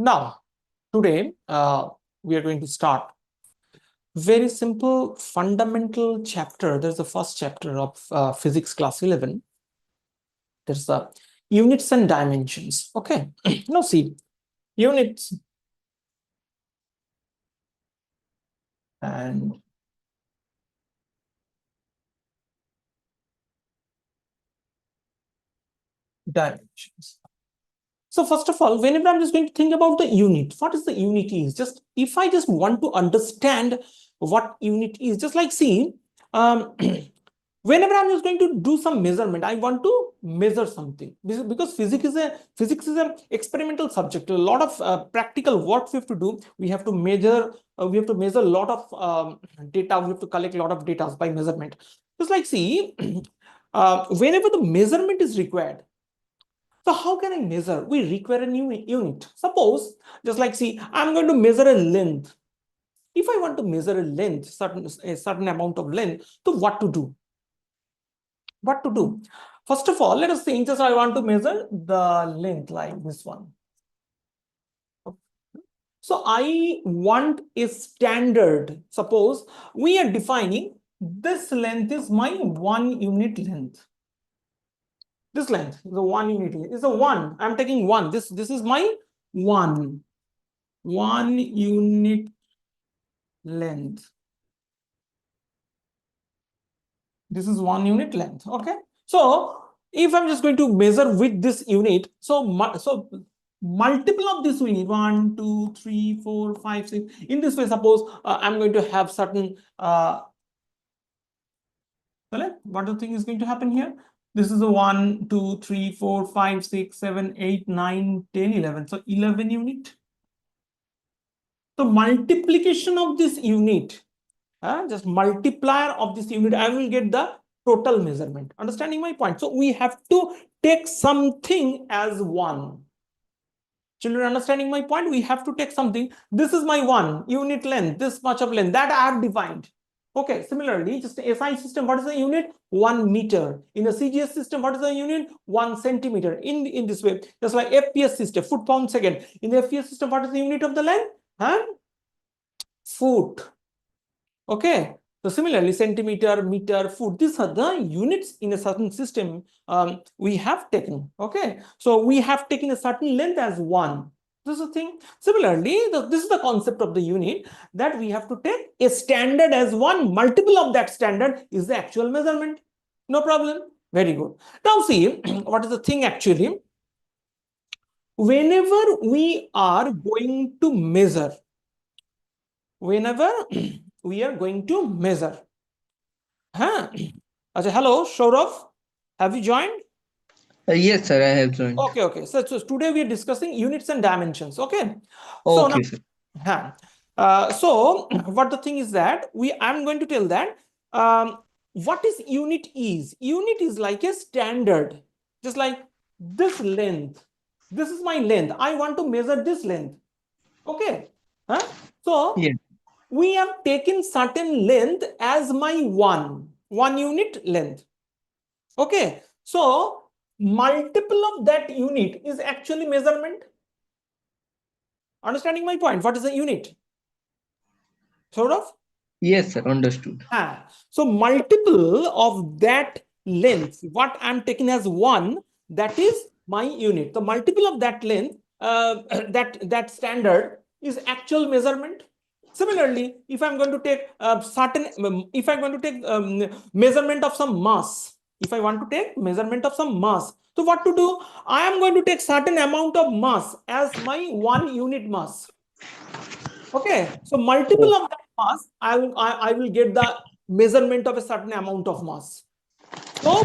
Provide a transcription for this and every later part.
Now, today we are going to start very simple fundamental chapter. There's the first chapter of physics class 11. There's the units and dimensions. Okay. Now see, units and dimensions. So first of all, whenever I'm just going to think about the unit, what is the unit is? Just if I just want to understand what unit is, just like see, whenever I'm just going to do some measurement, I want to measure something because physics is an experimental subject. A lot of practical work we have to do. We have to measure. We have to measure a lot of data. We have to collect a lot of data by measurement. Just like see, whenever the measurement is required. So how can I measure? We require a new unit. Suppose, just like see, I'm going to measure a length. If I want to measure a length, a certain amount of length, so what to do? What to do? First of all, let us think, just I want to measure the length like this one. So I want a standard. Suppose we are defining this length is my 1 unit length. This length is a 1 unit length. It's a 1. I'm taking 1. This is my 1 unit length. This is 1 unit length. Okay. So if I'm just going to measure with this unit, so multiple of this unit 1, 2, 3, 4, 5, 6. In this way, suppose I'm going to have certain what do you think is going to happen here? This is a 1, 2, 3, 4, 5, 6, 7, 8, 9, 10, 11. So 11 unit. So multiplication of this unit, just multiplier of this unit, I will get the total measurement. Understanding my point? So we have to take something as 1. Children, understanding my point? We have to take something. This is my 1 unit length, this much of length that I have defined. Okay, similarly, just SI system, what is the unit? 1 meter. In the CGS system, what is the unit? 1 centimeter. In this way, just like FPS system, foot pound second. In the FPS system, what is the unit of the length? Foot. Okay. So similarly, centimeter, meter, foot, these are the units in a certain system we have taken. Okay. So we have taken a certain length as 1. This is the thing. Similarly, this is the concept of the unit, that we have to take a standard as 1. Multiple of that standard is the actual measurement. No problem. Very good. Now see, what is the thing actually? Whenever we are going to measure, we are going to measure. Hello, Saurav. Have you joined? Yes, sir, I have joined. Okay. So today we are discussing units and dimensions. Okay. So Okay, sir. so what the thing is that I'm going to tell that what is unit is. Unit is like a standard, just like this length. This is my length. I want to measure this length. Okay. So Yes. we have taken certain length as my 1 unit length. Okay. So multiple of that unit is actually measurement. Understanding my point? What is the unit? Sort of? Yes, sir, understood. So multiple of that length, what I'm taking as 1, that is my unit. The multiple of that length, that standard is actual measurement. Similarly, if I'm going to take if I'm going to take measurement of some mass, if I want to take measurement of some mass, so what to do? I am going to take certain amount of mass as my 1 unit mass. Okay, so multiple of that mass, I will get the measurement of a certain amount of mass. So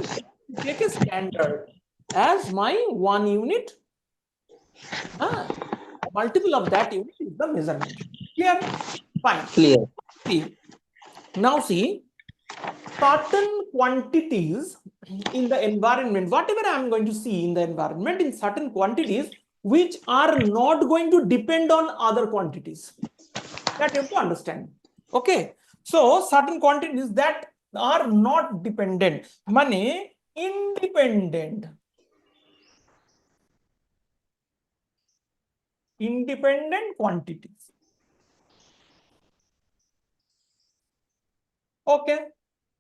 take a standard as my 1 unit. Multiple of that unit is the measurement. Clear? Fine. Clear. See, now see, certain quantities in the environment, whatever I'm going to see in the environment, in certain quantities which are not going to depend on other quantities. That you have to understand. Okay. So certain quantities that are not dependent, money independent. independent quantities. Okay.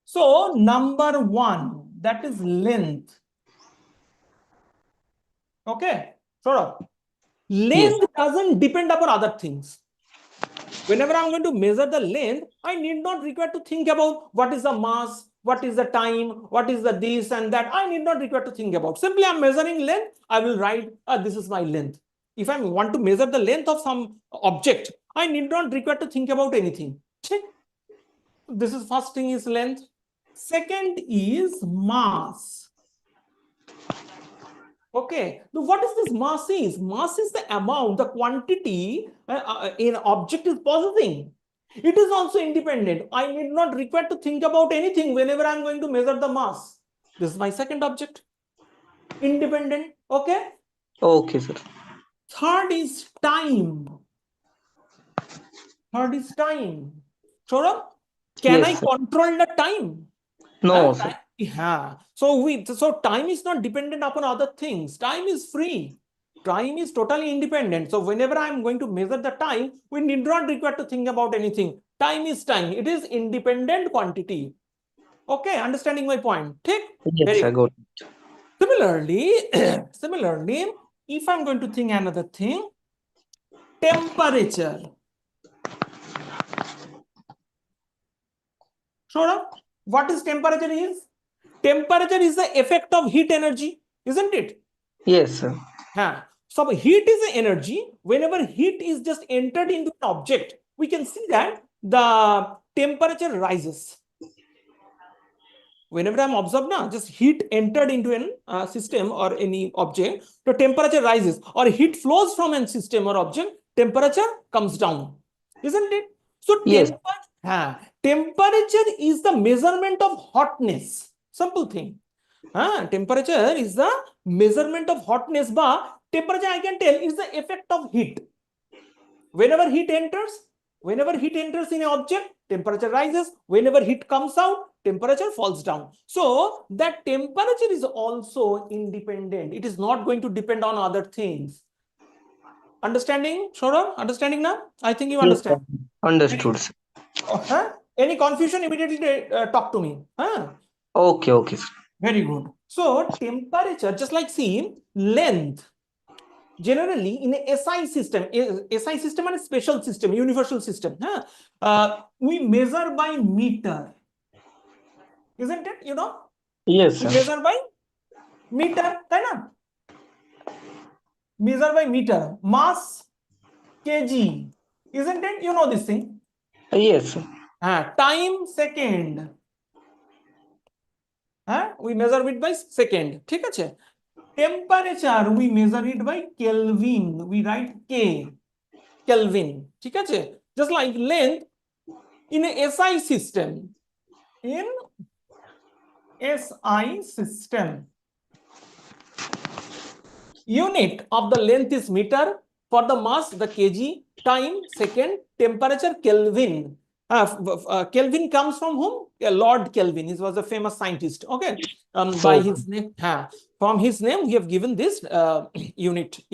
So number one, that is length. Okay. So Yes. length doesn't depend upon other things. Whenever I'm going to measure the length, I need not require to think about what is the mass, what is the time, what is the this and that. I need not require to think about. Simply I'm measuring length. I will write, this is my length. If I want to measure the length of some object, I need not require to think about anything. This is first thing is length. Second is mass. Okay, now what is this mass is? Mass is the amount, the quantity an object is possessing. It is also independent. I need not require to think about anything whenever I'm going to measure the mass. This is my second object. Independent. Okay. Okay, sir. Third is time. Third is time. Saurabh, can I Yes, sir. control the time? No, sir. Yeah. So time is not dependent upon other things. Time is free. Time is totally independent. So whenever I'm going to measure the time, we need not require to think about anything. Time is time. It is independent quantity. Okay, understanding my point. Take Yes, very I good. got it. Similarly, if I'm going to think another thing, temperature. Sure. What is temperature is? Temperature is the effect of heat energy, isn't it? Yes, sir. So heat is the energy. Whenever heat is just entered into an object, we can see that the temperature rises. Whenever I'm observed now, just heat entered into an system or any object, the temperature rises, or heat flows from a system or object, temperature comes down, isn't it? So Yes. temperature is the measurement of hotness. Simple thing. Temperature is the measurement of hotness, but temperature I can tell is the effect of heat. Whenever heat enters in an object, temperature rises. Whenever heat comes out, temperature falls down. So that temperature is also independent. It is not going to depend on other things. Understanding, Saurabh? Understanding now? I think you Yes, sir. understand. Understood, sir. Any confusion, immediately talk to me. Okay, okay, sir. Very good. So temperature, just like see, length. Generally, in a SI system and a special system, universal system, we measure by meter, isn't it? Yes, We sir. measure by meter, right? Measure by meter, mass, kg, isn't it? You know this thing. Yes, sir. Time, second. We measure it by second. ঠিক আছে? Temperature, we measure it by Kelvin. We write K, Kelvin. ঠিক আছে? Just like length, in a SI system, unit of the length is meter, for the mass the kg, time second, temperature Kelvin. Kelvin comes from whom? Lord Kelvin. He was a famous scientist. Okay. By Okay. his name, from his name we have given this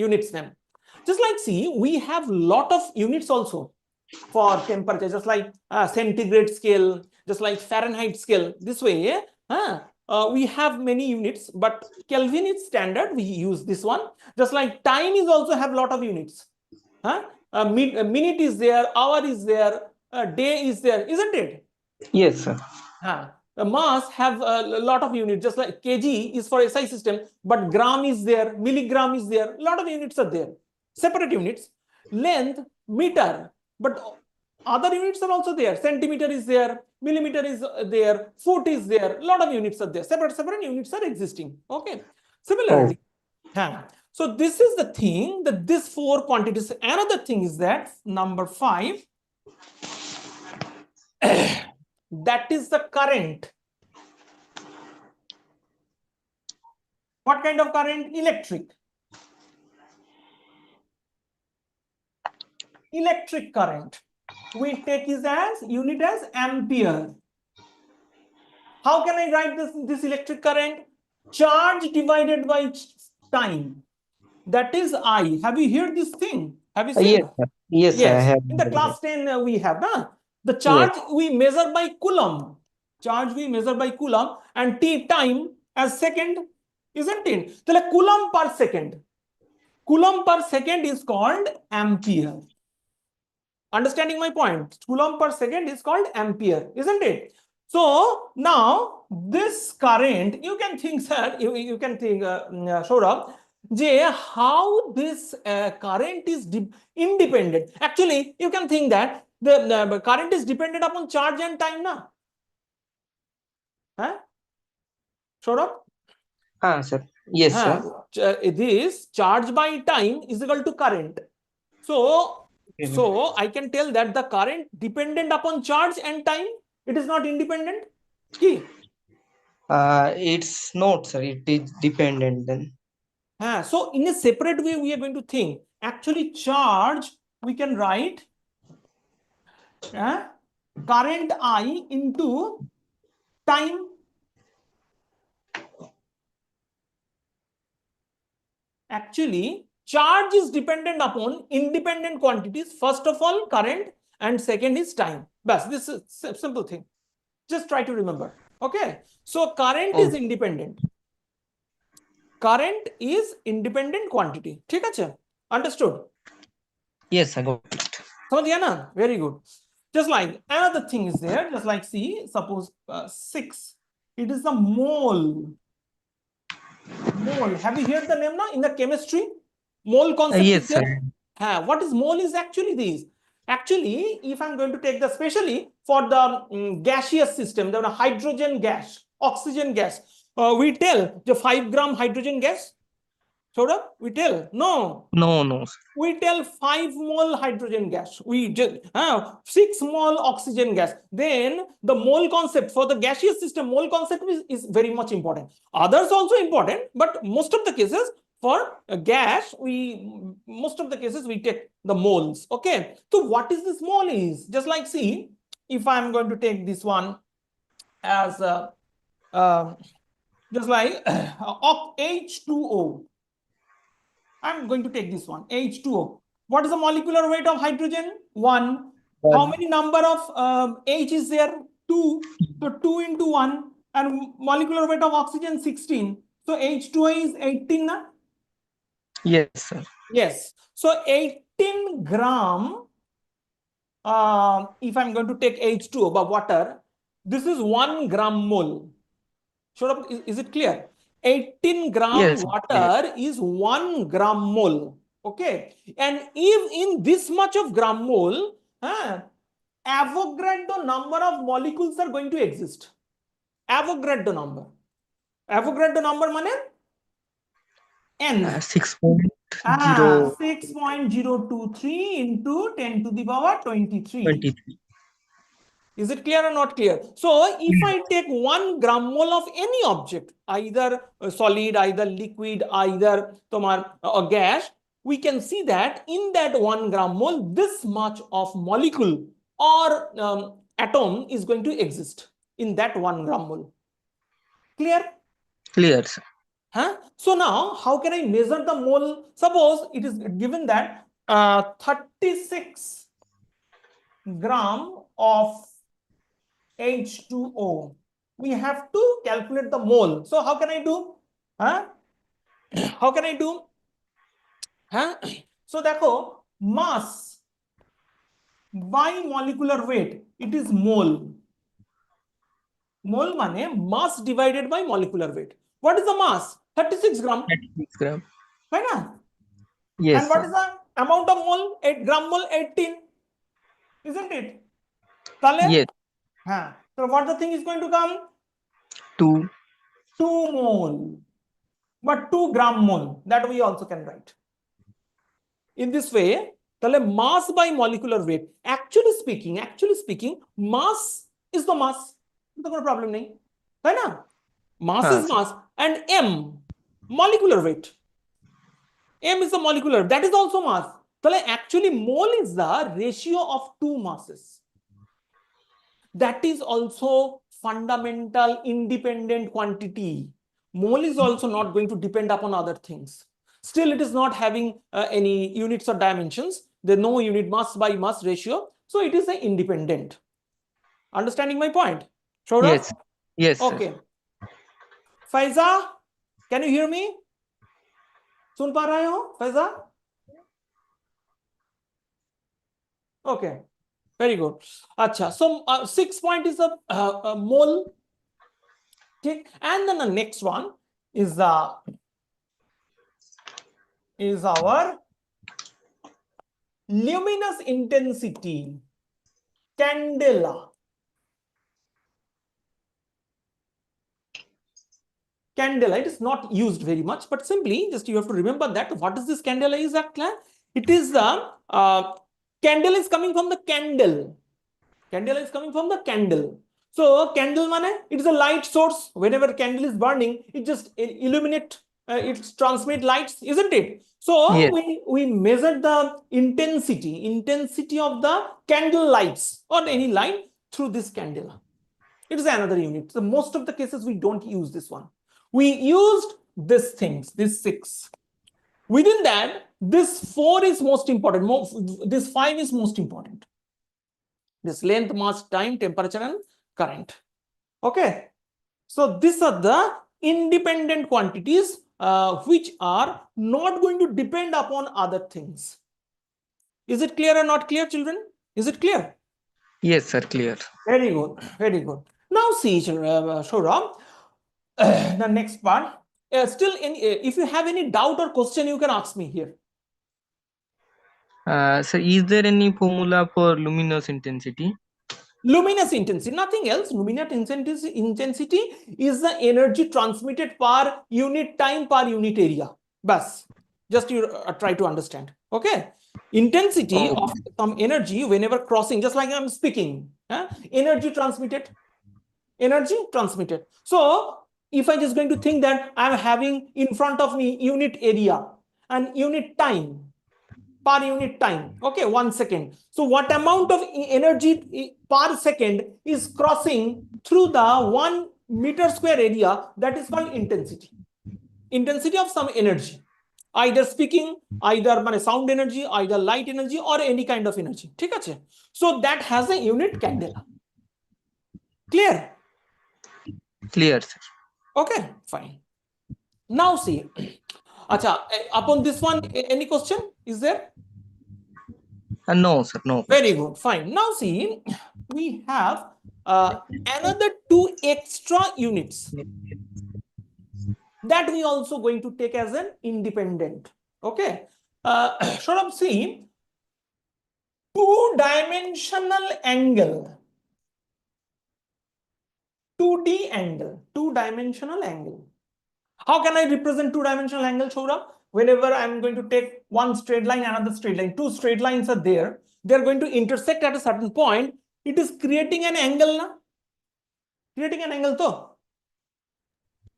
units name. Just like see, we have lot of units also for temperature, just like centigrade scale, just like Fahrenheit scale. This way, we have many units, but Kelvin is standard. We use this one. Just like time is also have lot of units. Minute is there, hour is there, day is there, isn't it? Yes, sir. The mass have a lot of units, just like kg is for SI system, but gram is there, milligram is there, a lot of units are there, separate units. Length, meter, but other units are also there. Centimeter is there, millimeter is there, foot is there, a lot of units are there, separate units are existing. Okay. Similarly, so this is the thing, that this four quantities. Another thing is that number 5, that is the current. What kind of current? Electric. Electric current. We take it as unit as ampere. How can I write this electric current? Charge divided by time. That is I. Have you heard this thing? Have you seen? Yes, sir. Yes, I Yes, have. in the class 10 we have, na? The charge we measure by coulomb. Charge we measure by coulomb and t time as second, isn't it? So coulomb per second. Coulomb per second is called ampere. Understanding my point? Coulomb per second is called ampere, isn't it? So now this current, you can think, sir, you can think, Saurabh, how this current is independent. Actually, you can think that the current is dependent upon charge and time, na? Huh? Saurabh? Sir. Yes, sir. This charge by time is equal to current. So Okay. I can tell that the current dependent upon charge and time. It is not independent. Key. It's not, sir. It is dependent then. So in a separate way, we are going to think. Actually, charge, we can write current I into time. Actually, charge is dependent upon independent quantities. First of all, current, and second is time. Bas, this is a simple thing. Just try to remember. Okay. So current is independent. Current is independent quantity. ठीक है? Understood? Yes, I got it. समझ गया ना? Very good. Just like another thing is there. Just like see, suppose 6. It is the mole. Mole. Have you heard the name now in the chemistry? Mole concept is Yes, sir. there. What is mole is actually this. Actually, if I'm going to take the especially for the gaseous system, the hydrogen gas, oxygen gas, we tell the 5 gram hydrogen gas. Saurabh, we tell no. No, sir. We tell 5 mole hydrogen gas. We just 6 mole oxygen gas. Then the mole concept for the gaseous system, mole concept is very much important. Others also important, but most of the cases for gas, most of the cases we take the moles. Okay. So what is this mole is? Just like see, if I'm going to take this one as just like H2O. I'm going to take this one, H2O. What is the molecular weight of hydrogen? 1. How many number of H is there? 2. So 2 into 1. And molecular weight of oxygen, 16. So H2O is 18. Na? Yes, sir. Yes. So 18 gram, if I'm going to take H2O by water, this is 1 gram mole. Sure, is it clear? 18 gram Yes. water is 1 gram mole. Okay. And if in this much of gram mole, Avogadro number of molecules are going to exist. Avogadro number. Avogadro number means N. 6.0. 6.023 into 10 to the power 23. 23. Is it clear or not clear? So if I take 1 gram mole of any object, either solid, either liquid, either a gas, we can see that in that 1 gram mole, this much of molecule or atom is going to exist in that 1 gram mole. Clear? Clear, sir. So now, how can I measure the mole? Suppose it is given that 36 gram of H2O. We have to calculate the mole. So how can I do? How can I do? So देखो, mass by molecular weight, it is mole. Mole माने mass divided by molecular weight. What is the mass? 36 gram. 36 gram. है ना? Yes. And what is the amount of mole? 8 gram mole, 18. Isn't it? Yes. So what the thing is going to come? 2 mole. But 2 gram mole, that we also can write. In this way, mass by molecular weight. Actually speaking, mass is the mass. No problem nahi. Hai na? Mass is mass. And M, molecular weight. M is the molecular, that is also mass. Actually, mole is the ratio of 2 masses. That is also fundamental independent quantity. Mole is also not going to depend upon other things. Still, it is not having any units or dimensions. There's no unit mass by mass ratio. So it is an independent. Understanding my point? Saurabh? Yes. Yes, sir. Okay. Faiza, can you hear me? सुन पा रहे हो Faiza? Okay, very good. अच्छा, so 6 point is a mole. Okay, and then the next one is our luminous intensity, candela. Candela, it is not used very much, but simply just you have to remember that what is this candela is actually? It is the candle is coming from the candle. Candela is coming from the candle. So candle mane, it is a light source. Whenever candle is burning, it just illuminate, it transmit lights, isn't it? So Yes. we measure the intensity of the candle lights or any light through this candela. It is another unit. So most of the cases we don't use this one. We used these things, these 6. Within that, this 4 is most important. This 5 is most important. This length, mass, time, temperature, and current. Okay. So these are the independent quantities which are not going to depend upon other things. Is it clear or not clear, children? Is it clear? Yes, sir. Clear. Very good. Very good. Now see, Shora, the next part. Still, if you have any doubt or question, you can ask me here. So is there any formula for luminous intensity? Luminous intensity, nothing else. Luminous intensity is the energy transmitted per unit time per unit area. Bas, just you try to understand. Okay, intensity of some energy whenever crossing, just like I'm speaking, energy transmitted. So if I just going to think that I'm having in front of me unit area and unit time, per unit time, okay, 1 second. So what amount of energy per second is crossing through the 1 meter square area, that is called intensity of some energy, either speaking, either sound energy, either light energy, or any kind of energy. ঠিক আছে? So that has a unit candela. Clear? Clear, sir. Okay, fine. Now see, acha, upon this one, any question is there? No, sir. No. Very good, fine. Now see, we have another 2 extra units that we also going to take as an independent. Okay, Shorab, see, 2-dimensional angle, 2D angle, 2-dimensional angle. How can I represent 2-dimensional angle, Shorab? Whenever I'm going to take one straight line, another straight line, 2 straight lines are there, they're going to intersect at a certain point. It is creating an angle, na? Creating an angle, though.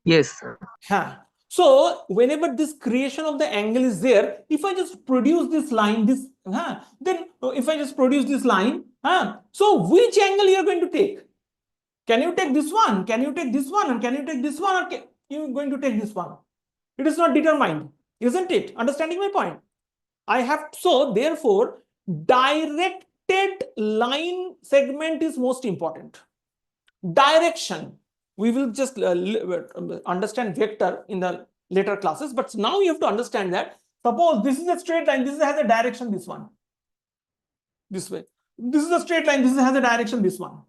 Yes, sir. Huh. So whenever this creation of the angle is there, if I just produce this line, then if I just produce this line, so which angle you are going to take? Can you take this one? Can you take this one? And can you take this one? Or you are going to take this one? It is not determined, isn't it? Understanding my point? So therefore, directed line segment is most important. Direction. We will just understand vector in the later classes, but now you have to understand that suppose this is a straight line, this has a direction, this one, this way. This is a straight line, this has a direction, this one,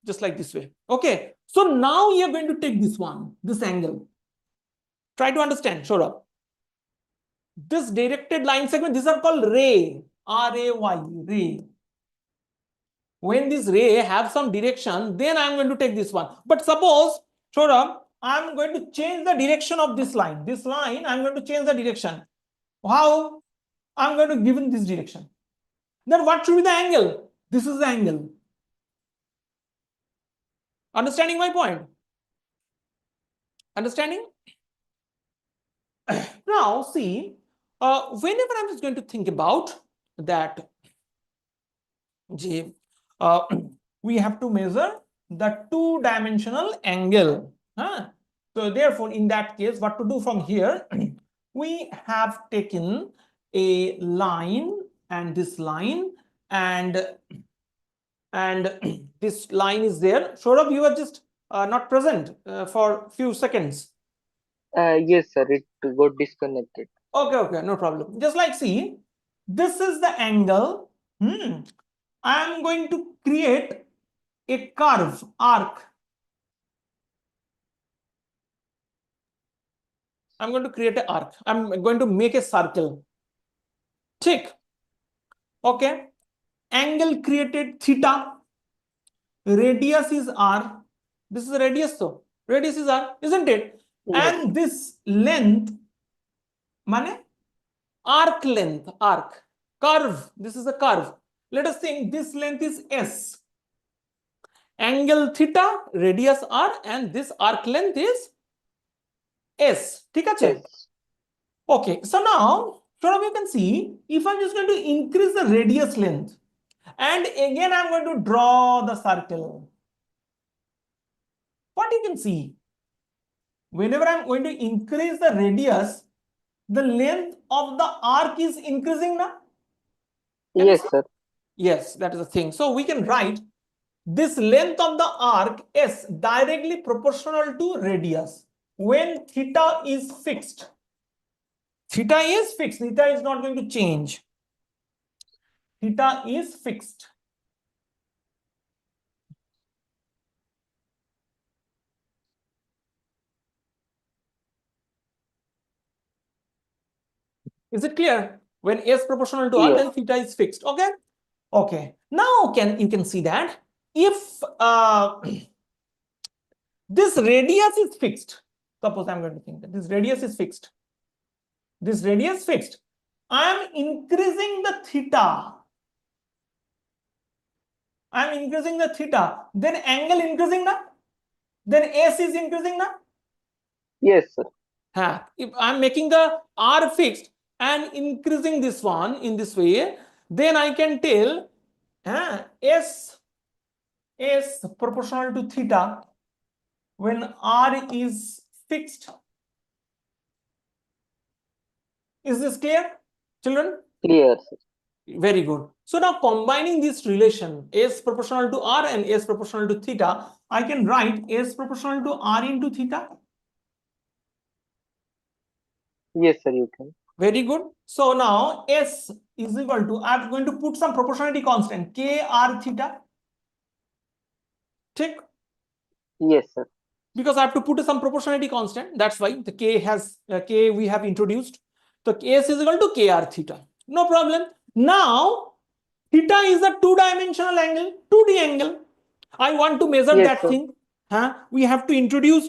just like this way. Okay, so now you are going to take this one, this angle. Try to understand, sure up. This directed line segment, these are called ray, R-A-Y, ray. When this ray have some direction, then I'm going to take this one. But suppose, Shorab, I'm going to change the direction of this line. This line, I'm going to change the direction. How? I'm going to give in this direction. Then what should be the angle? This is the angle. Understanding my point? Understanding? Now, see, whenever I'm just going to think about that, we have to measure the 2-dimensional angle. So therefore, in that case, what to do from here? We have taken a line and this line, and this line is there. Saurabh, you are just not present for few seconds. Yes, sir. It got disconnected. Okay, no problem. Just like, see, this is the angle. I am going to create a curve, arc. I'm going to create an arc. I'm going to make a circle. Tick. Okay. Angle created theta. Radius is r. This is the radius, so radius is r, isn't it? Yes. And this length, mane arc length, arc curve. This is a curve. Let us think this length is s. Angle theta, radius r, and this arc length is s. ঠিক আছে? Yes. Okay, so now, you can see, if I'm just going to increase the radius length, and again I'm going to draw the circle. What you can see, whenever I'm going to increase the radius, the length of the arc is increasing now. Yes, sir. Yes, that is the thing. So we can write this length of the arc s directly proportional to radius when theta is fixed. Theta is fixed. Theta is not going to change. Theta is fixed. Is it clear? When s proportional to r, Yes. then theta is fixed. Okay. Okay. Now you can see that if this radius is fixed, suppose I'm going to think that this radius is fixed. This radius fixed. I am increasing the theta. I am increasing the theta. Then angle increasing now. Then s is increasing now. Yes, sir. If I'm making the r fixed and increasing this one in this way, then I can tell s proportional to theta when r is fixed. Is this clear, children? Clear, sir. Very good. So now combining this relation s proportional to r and s proportional to theta, I can write s proportional to r into theta. Yes, sir, you can. Very good. So now s is equal to, I'm going to put some proportionality constant k r theta. Tick. Yes, sir. Because I have to put some proportionality constant. That's why the k has k we have introduced. So s is equal to kr theta. No problem. Now theta is a two-dimensional angle, 2D angle. I want to measure Yes, that sir. thing. We have to introduce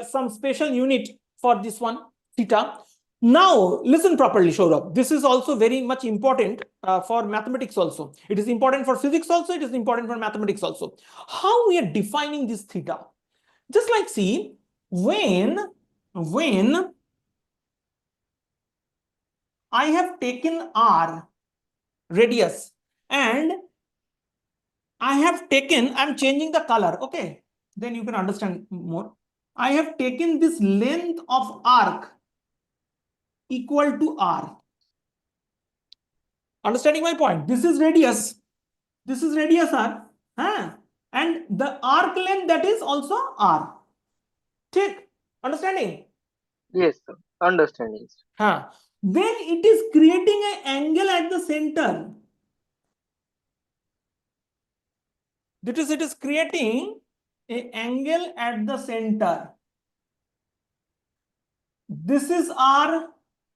some special unit for this one, theta. Now, listen properly, Saurabh. This is also very much important for mathematics also. It is important for physics also. It is important for mathematics also. How we are defining this theta? Just like, see, when I have taken r, radius, and I'm changing the color, okay? Then you can understand more. I have taken this length of arc equal to r. Understanding my point? This is radius. This is radius r. And the arc length, that is also r. Take. Understanding? Yes, sir. Understanding, sir. Then it is creating an angle at the center. That is, it is creating an angle at the center. This is r,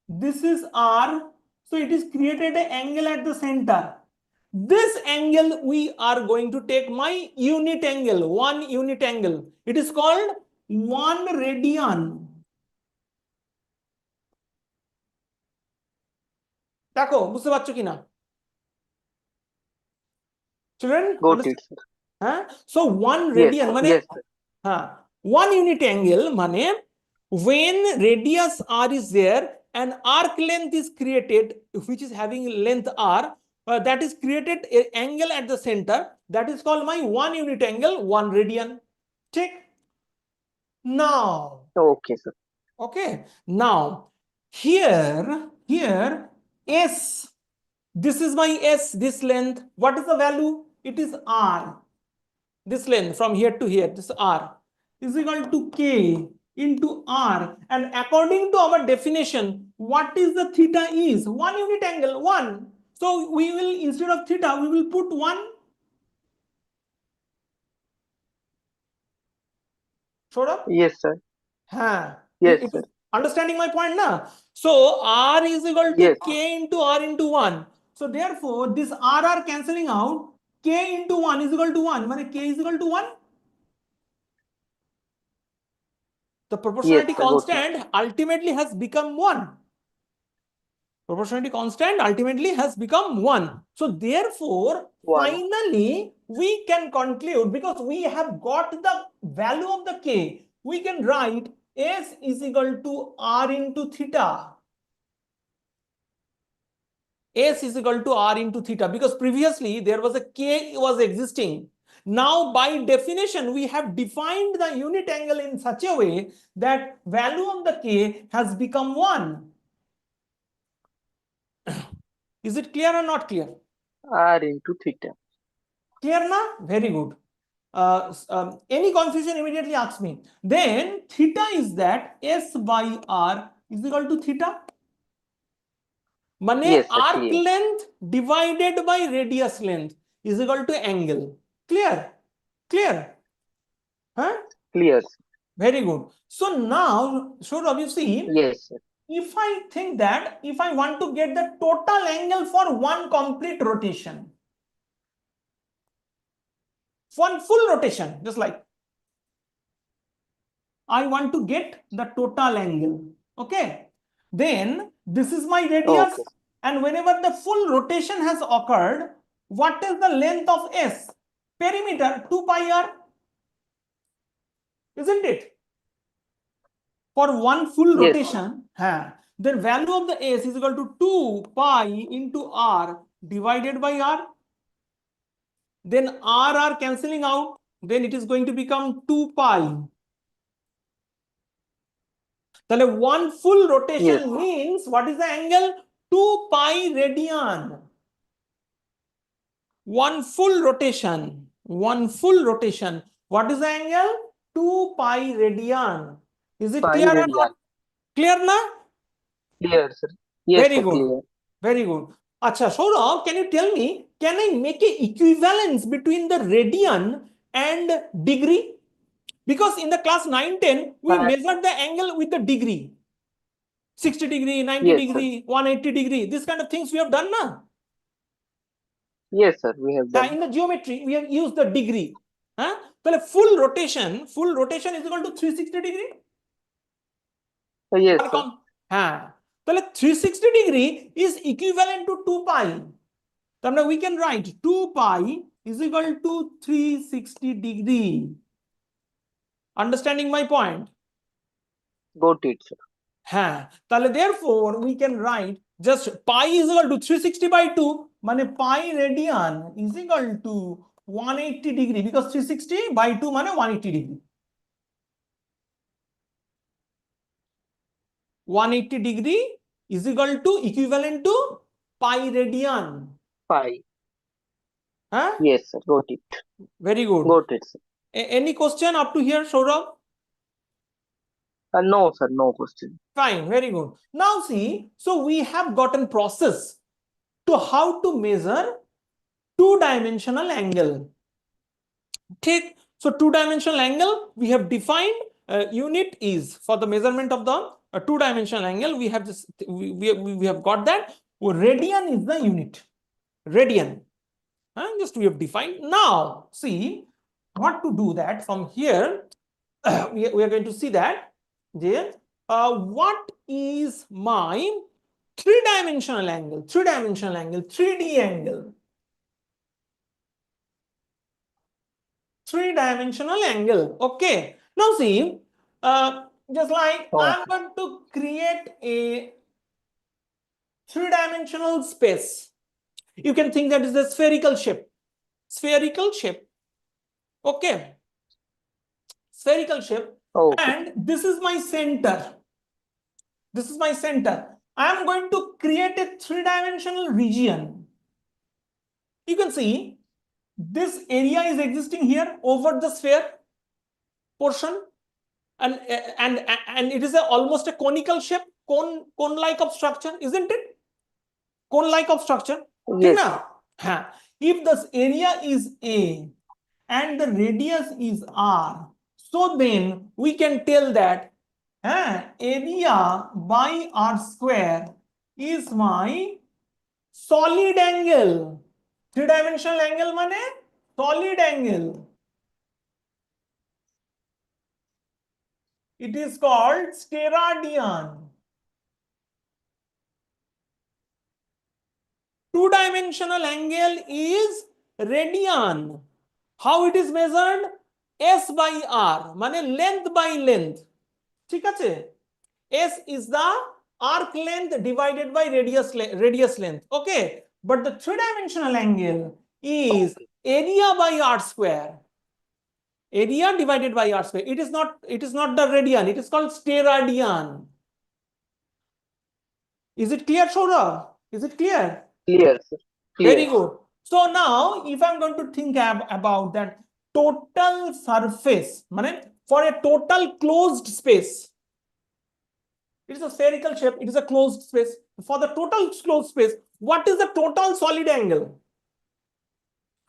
this is r. So it is created an angle at the center. This angle we are going to take my unit angle, one unit angle. It is called 1 radian. দেখো বুঝতে পারছো কিনা? Children, Got it, sir. So 1 Yes, radian মানে yes, sir. 1 unit angle মানে when radius r is there, an arc length is created which is having length r, that is created an angle at the center, that is called my 1 unit angle, 1 radian. Check. Now, Okay, sir. okay, now here s This is my S, this length. What is the value? It is R. This length from here to here, this R is equal to K into R. And according to our definition, what is the theta is? 1 unit angle, 1. So we will, instead of theta, we will put 1. Showed up? Yes, sir. Yes, It sir. is understanding my point now. So R is equal to Yes. K into R into 1. So therefore, this R cancelling out, K into 1 is equal to 1. Meaning K is equal to 1. The proportionality Yes, sir. Got it. constant ultimately has become 1. Proportionality constant ultimately has become 1. So therefore, 1. finally, we can conclude, because we have got the value of the K, we can write S is equal to R into theta. S is equal to R into theta, because previously there was a K was existing. Now by definition, we have defined the unit angle in such a way that value of the K has become 1. Is it clear or not clear? R into theta. Clear na? Very good. Any confusion, immediately ask me. Then theta is that S by R is equal to theta. Mane Yes, sir. arc Clear. length divided by radius length is equal to angle. Clear? Clear? Huh? Clear, sir. Very good. So now, Saurabh, you see, Yes, sir. if I think that if I want to get the total angle for one complete rotation, one full rotation, just like I want to get the total angle. Okay. Then this is my radius. Okay. And whenever the full rotation has occurred, what is the length of S? Perimeter 2 pi r. Isn't it? For one full Yes, sir. rotation, the value of the S is equal to 2 pi into r divided by r. Then r cancelling out. Then it is going to become 2 pi. তাহলে one full rotation Yes. means what is the angle? 2 pi radian. One full rotation. What is the angle? 2 pi radian. Is it Pi clear or not? radian. Clear na? Clear, sir. Yes, Very sir. good. Clear. Very good. Acha, Saurabh, can you tell me, can I make a equivalence between the radian and degree? Because in the class 9-10, we Uh, measured the angle with the degree. 60 degree, 90 yes, sir. degree, 180 degree, this kind of things we have done now. Yes, sir. We have done. In the geometry, we have used the degree. So full rotation is equal to 360 degree. Yes, sir. So 360 degree is equivalent to 2 pi. So we can write 2 pi is equal to 360 degree. Understanding my point? Got it, sir. Therefore we can write just pi is equal to 360 by 2, mane pi radian is equal to 180 degree, because 360 by 2 mane 180 degree. 180 degree is equal to equivalent to pi radian. Pi. Yes, sir. Got it. Very good. Got it, sir. Any question up to here, Saurabh? No, sir. No question. Fine, very good. Now see, so we have gotten process to how to measure two-dimensional angle. Okay, so two-dimensional angle we have defined. Unit is for the measurement of the two-dimensional angle. We have this. We have got that. Radian is the unit. Radian. Just we have defined. Now see what to do that from here. We are going to see that. What is my three-dimensional angle? 3D angle. Three-dimensional angle. Okay. Now see, just like I'm going to create a three-dimensional space. You can think that is a spherical shape. Okay. Spherical shape. Okay. And this is my center. I am going to create a three-dimensional region. You can see this area is existing here over the sphere portion, and it is almost a conical shape, cone like of structure, isn't it? Cone like of structure. Yes. If this area is A and the radius is R, so then we can tell that area by R square is my solid angle. Three-dimensional angle mane solid angle. It is called steradian. Two-dimensional angle is radian. How it is measured? S by R, mane length by length. ঠিক আছে? S is the arc length divided by radius length. Okay, but the three-dimensional angle is area by R square. Area divided by R square. It is not the radian. It is called steradian. Is it clear, Saurabh? Is it clear? Clear, sir. Clear. Very good. So now, if I'm going to think about that total surface, for a total closed space, it is a spherical shape, it is a closed space. For the total closed space, what is the total solid angle?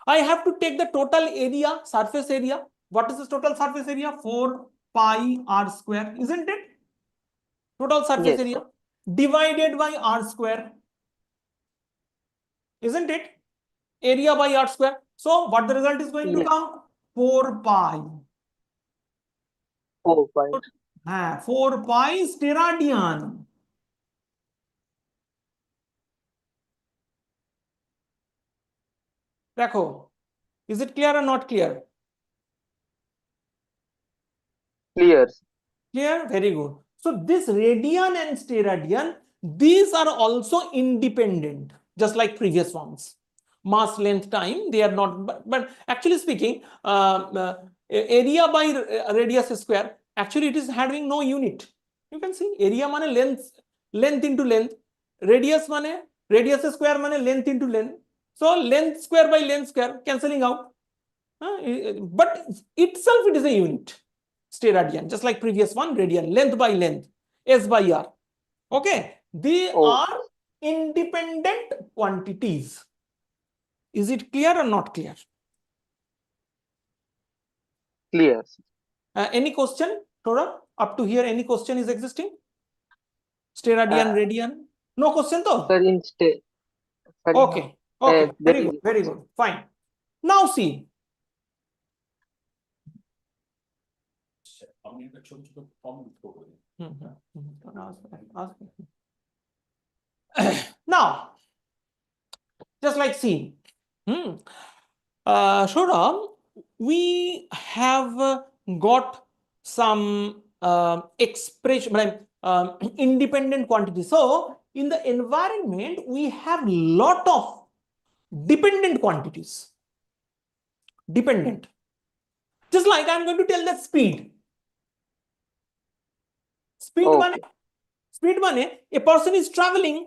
I have to take the total area, surface area. What is the total surface area? 4 pi r square, isn't it? Total surface Yes. area divided by r square, isn't it? Area by r square. So what the result is going to Yes. come? 4 pi. 4 pi. 4 pi steradian. দেখো, is it clear or not clear? Clear. Clear? Very good. So this radian and steradian, these are also independent, just like previous ones. Mass, length, time, they are not, but actually speaking, area by radius square, actually it is having no unit. You can see area mane length into length, radius mane radius square mane length into length. So length square by length square cancelling out. But itself it is a unit. Steradian, just like previous one, radian, length by length, S by R. Okay, they are independent quantities. Is it clear or not clear? Clear. Any question, Saurabh? Up to here, any question is existing? Steradian, radian? No question though? Sir, Okay, very good, very good, fine. Now see, now just like see, Saurabh, we have got some expression, independent quantity. So in the environment we have lot of dependent quantities. Dependent, just like I'm going to tell the speed. Speed money, a person is traveling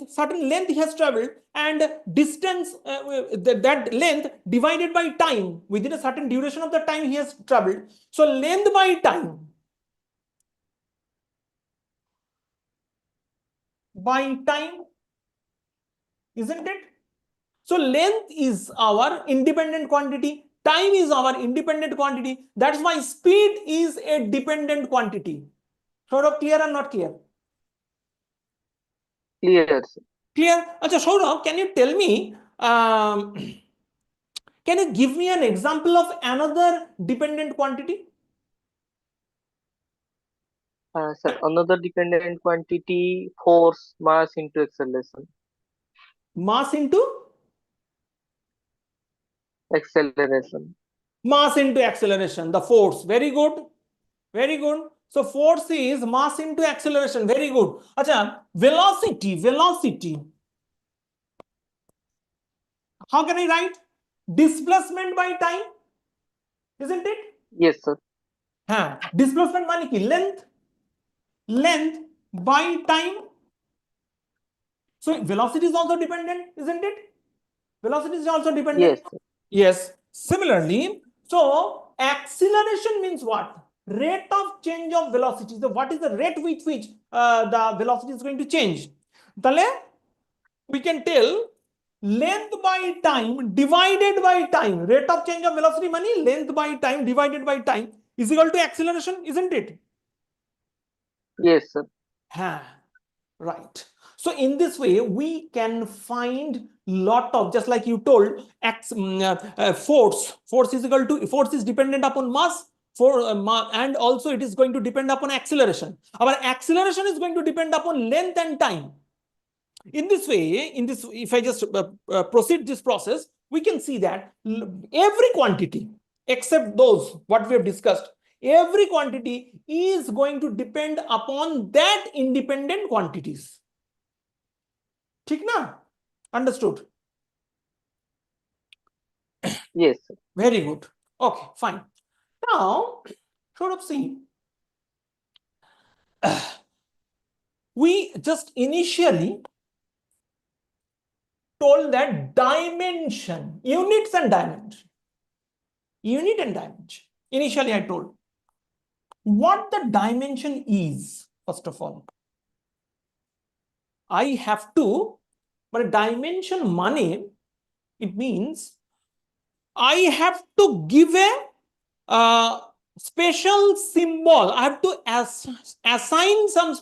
certain length he has traveled, and distance, that length divided by time, within a certain duration of the time he has traveled. So length by time, isn't it? So length is our independent quantity, time is our independent quantity. That's why speed is a dependent quantity. Sort of clear or not clear? Clear. Clear? Acha, Saurabh, can you tell me, can you give me an example of another dependent quantity? Sir, another dependent quantity, force, mass into acceleration. Mass into Acceleration. Mass into acceleration, the force. Very good, very good. So force is mass into acceleration. Very good. Acha, velocity. How can I write? Displacement by time, isn't it? Yes, sir. Displacement মানে কি? Length by time. So velocity is also dependent, isn't it? Velocity is also dependent. Yes, sir. Yes. Similarly, so acceleration means what? Rate of change of velocity. So what is the rate with which the velocity is going to change? Tale, we can tell length by time divided by time. Rate of change of velocity money, length by time divided by time is equal to acceleration, isn't it? Yes, sir. Right. So in this way, we can find lot of, just like you told, force. Force is equal to, force is dependent upon mass, and also it is going to depend upon acceleration. Our acceleration is going to depend upon length and time. In this way, if I just proceed this process, we can see that every quantity except those what we have discussed, every quantity is going to depend upon that independent quantities. ठीक ना? Understood? Yes, sir. Very good. Okay, fine. Now, sort of see, we just initially told that dimension, units and dimension, unit and dimension. Initially, I told what the dimension is. First of all, I have to, but dimension money, it means I have to give a special symbol. I have to assign some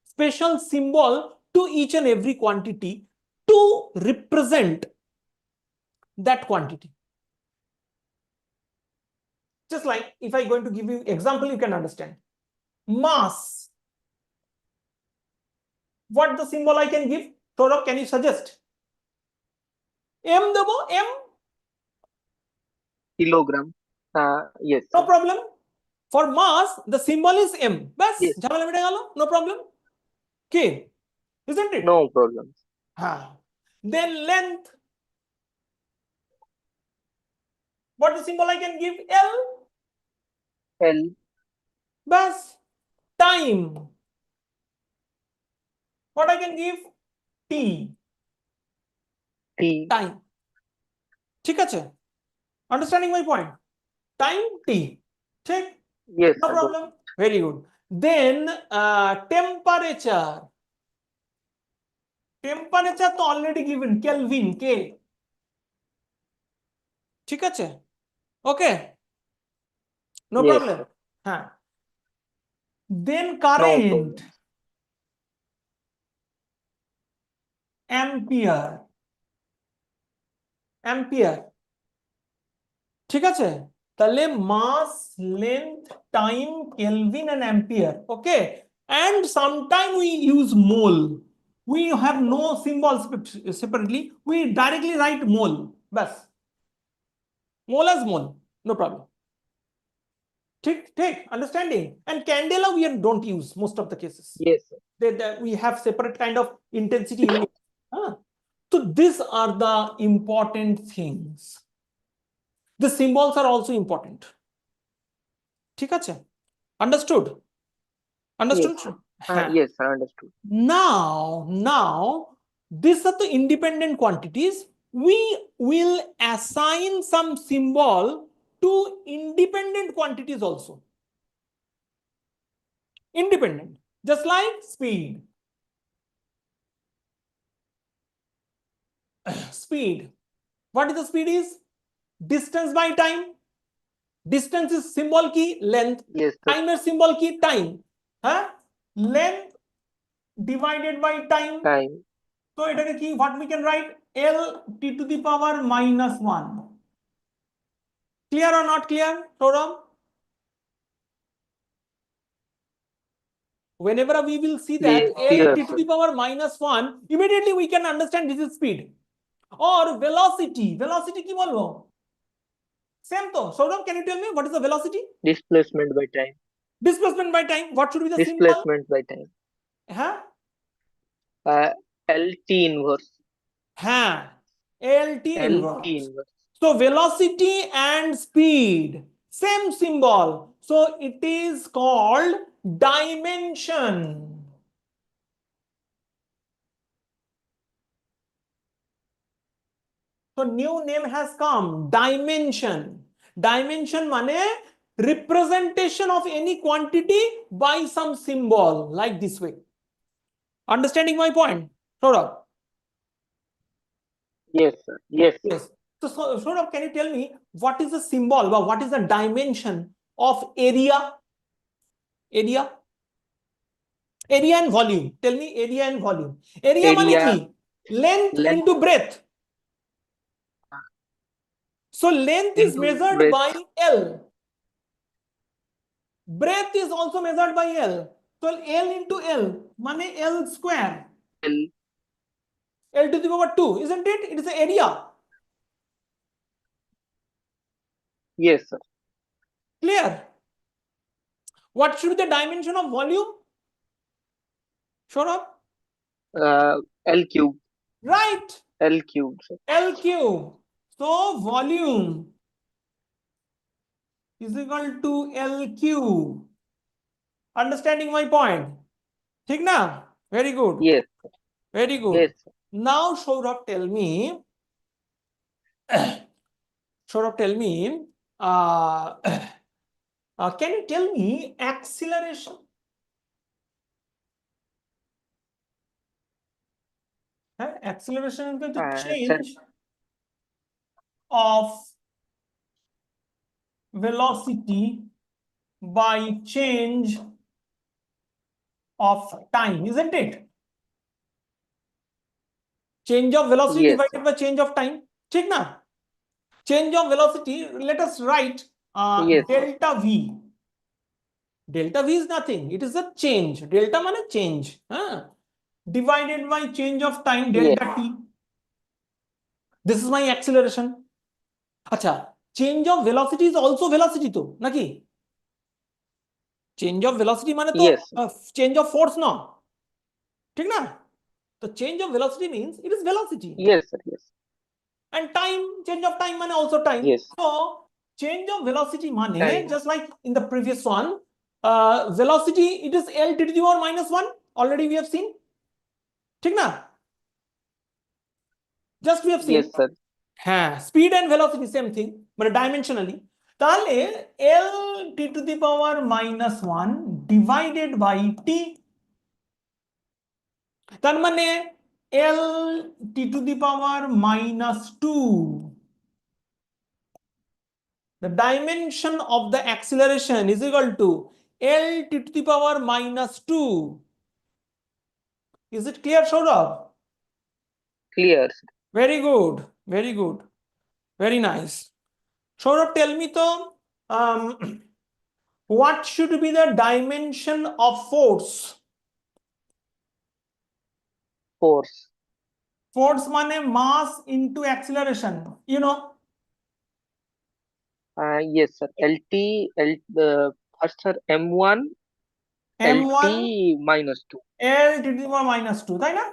special symbol to each and every quantity to represent that quantity. Just like if I'm going to give you example, you can understand. Mass. What the symbol I can give? Saurabh, can you suggest? M debo, M. Kilogram. Yes, No sir. problem. For mass, the symbol is M. Bas, Yes. jhamala mite galo, no problem. K, isn't it? No problems. Then length. What the symbol I can give? L. L. Bas. Time. What I can give? T. T. Time. ঠিক আছে? Understanding my point? Time T. ঠিক? Yes, No sir. problem. Very good. Then temperature. Temperature তো already given. Kelvin, K. ঠিক আছে? Okay. No Yes, problem. sir. Then No current. problem. Ampere. Ampere. ঠিক আছে? তাহলে mass, length, time, Kelvin and ampere. Okay. And sometime we use mole. We have no symbols separately. We directly write mole. Bas. Mole as mole. No problem. Take understanding. And candela we don't use most of the cases. Yes, sir. We have separate kind of intensity unit. So these are the important things. The symbols are also important. ঠিক আছে? Understood? Understood? Yes, sir. Yes, sir. Understood. Now, these are the independent quantities. We will assign some symbol to independent quantities also. Independent, just like speed. Speed. What is the speed is? Distance by time. Distance is symbol key length. Yes, sir. Time is symbol key time. Length divided by time. Time. So এটাকে কি what we can write? L t to the power -1. Clear or not clear, Saurabh? Whenever we will see that Yes, L clear, t to sir. the power -1, immediately we can understand this is speed. Or velocity. Velocity কি বলবো? Same তো. Saurabh, can you tell me what is the velocity? Displacement by time. Displacement by time. What should be the symbol? Displacement by time. LT inverse. LT inverse. LT inverse. So velocity and speed, same symbol. So it is called dimension. So new name has come, dimension. Dimension mane representation of any quantity by some symbol, like this way. Understanding my point, Saurabh? Yes, sir. Yes, sir. Yes. So Saurabh, can you tell me what is the symbol or what is the dimension of area? Area? Area and volume. Tell me area and volume. Area mane Area, ki? Length length into breadth. So length is into measured breadth. by L. Breadth is also measured by L. So L into L, mane L square. L. L to the power 2, isn't it? It is the area. Yes, sir. Clear? What should be the dimension of volume? Sure up? L cube. Right. L cube, sir. L cube. So volume is equal to L cube. Understanding my point? ठीक ना? Very good. Yes, Very good. yes, sir. Now Saurabh, tell me. Saurabh, tell me. Can you tell me acceleration? Acceleration is going to Sir, change of velocity by change of time, isn't it? Change of velocity yes, divided by change of time. ठीक ना? Change of velocity, let us write yes, sir. delta V. Delta V is nothing. It is a change. Delta means change. Divided by change of time, Yes, delta T. This is my acceleration. Acha, change of velocity is also velocity to, naki? Change of velocity mane to yes, sir. change of force na. ठीक ना? The change of velocity means it is velocity. Yes, sir. Yes, And time, change of time mane also time. yes. So change of velocity mane, Time. just like in the previous one, velocity, it is L to the power minus 1. Already we have seen. ठीक ना? Just we have seen. Yes, sir. Speed and velocity same thing, but dimensionally. তাহলে L t to the power minus 1 divided by t. তার মানে L t to the power minus 2. The dimension of the acceleration is equal to L t to the power minus 2. Is it clear, Saurabh? Clear, sir. Very good. Very good. Very nice. Saurabh, tell me to what should be the dimension of force? Force. Force mane mass into acceleration. You know, Yes, sir. First, sir, M1, M1 LT minus 2. L to the power minus 2, তাই না?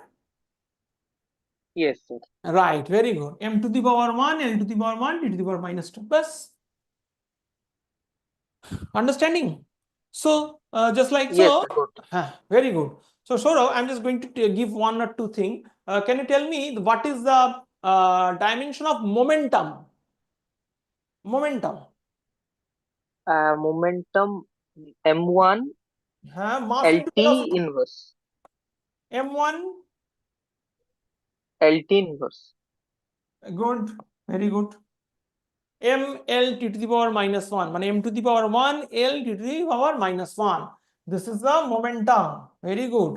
Yes, sir. Right, very good. M to the power 1, L to the power 1, T to the power minus 2. Bas. Understanding? So, just like Yes, so, sir. Good. very good. So, Saurav, I'm just going to give one or two things. Can you tell me what is the dimension of momentum? Momentum. Momentum M1, Mass into LT velocity. inverse. M1, LT inverse. good, very good. M L t to the power minus 1, মানে m to the power 1, L t to the power minus 1. This is the momentum. Very good.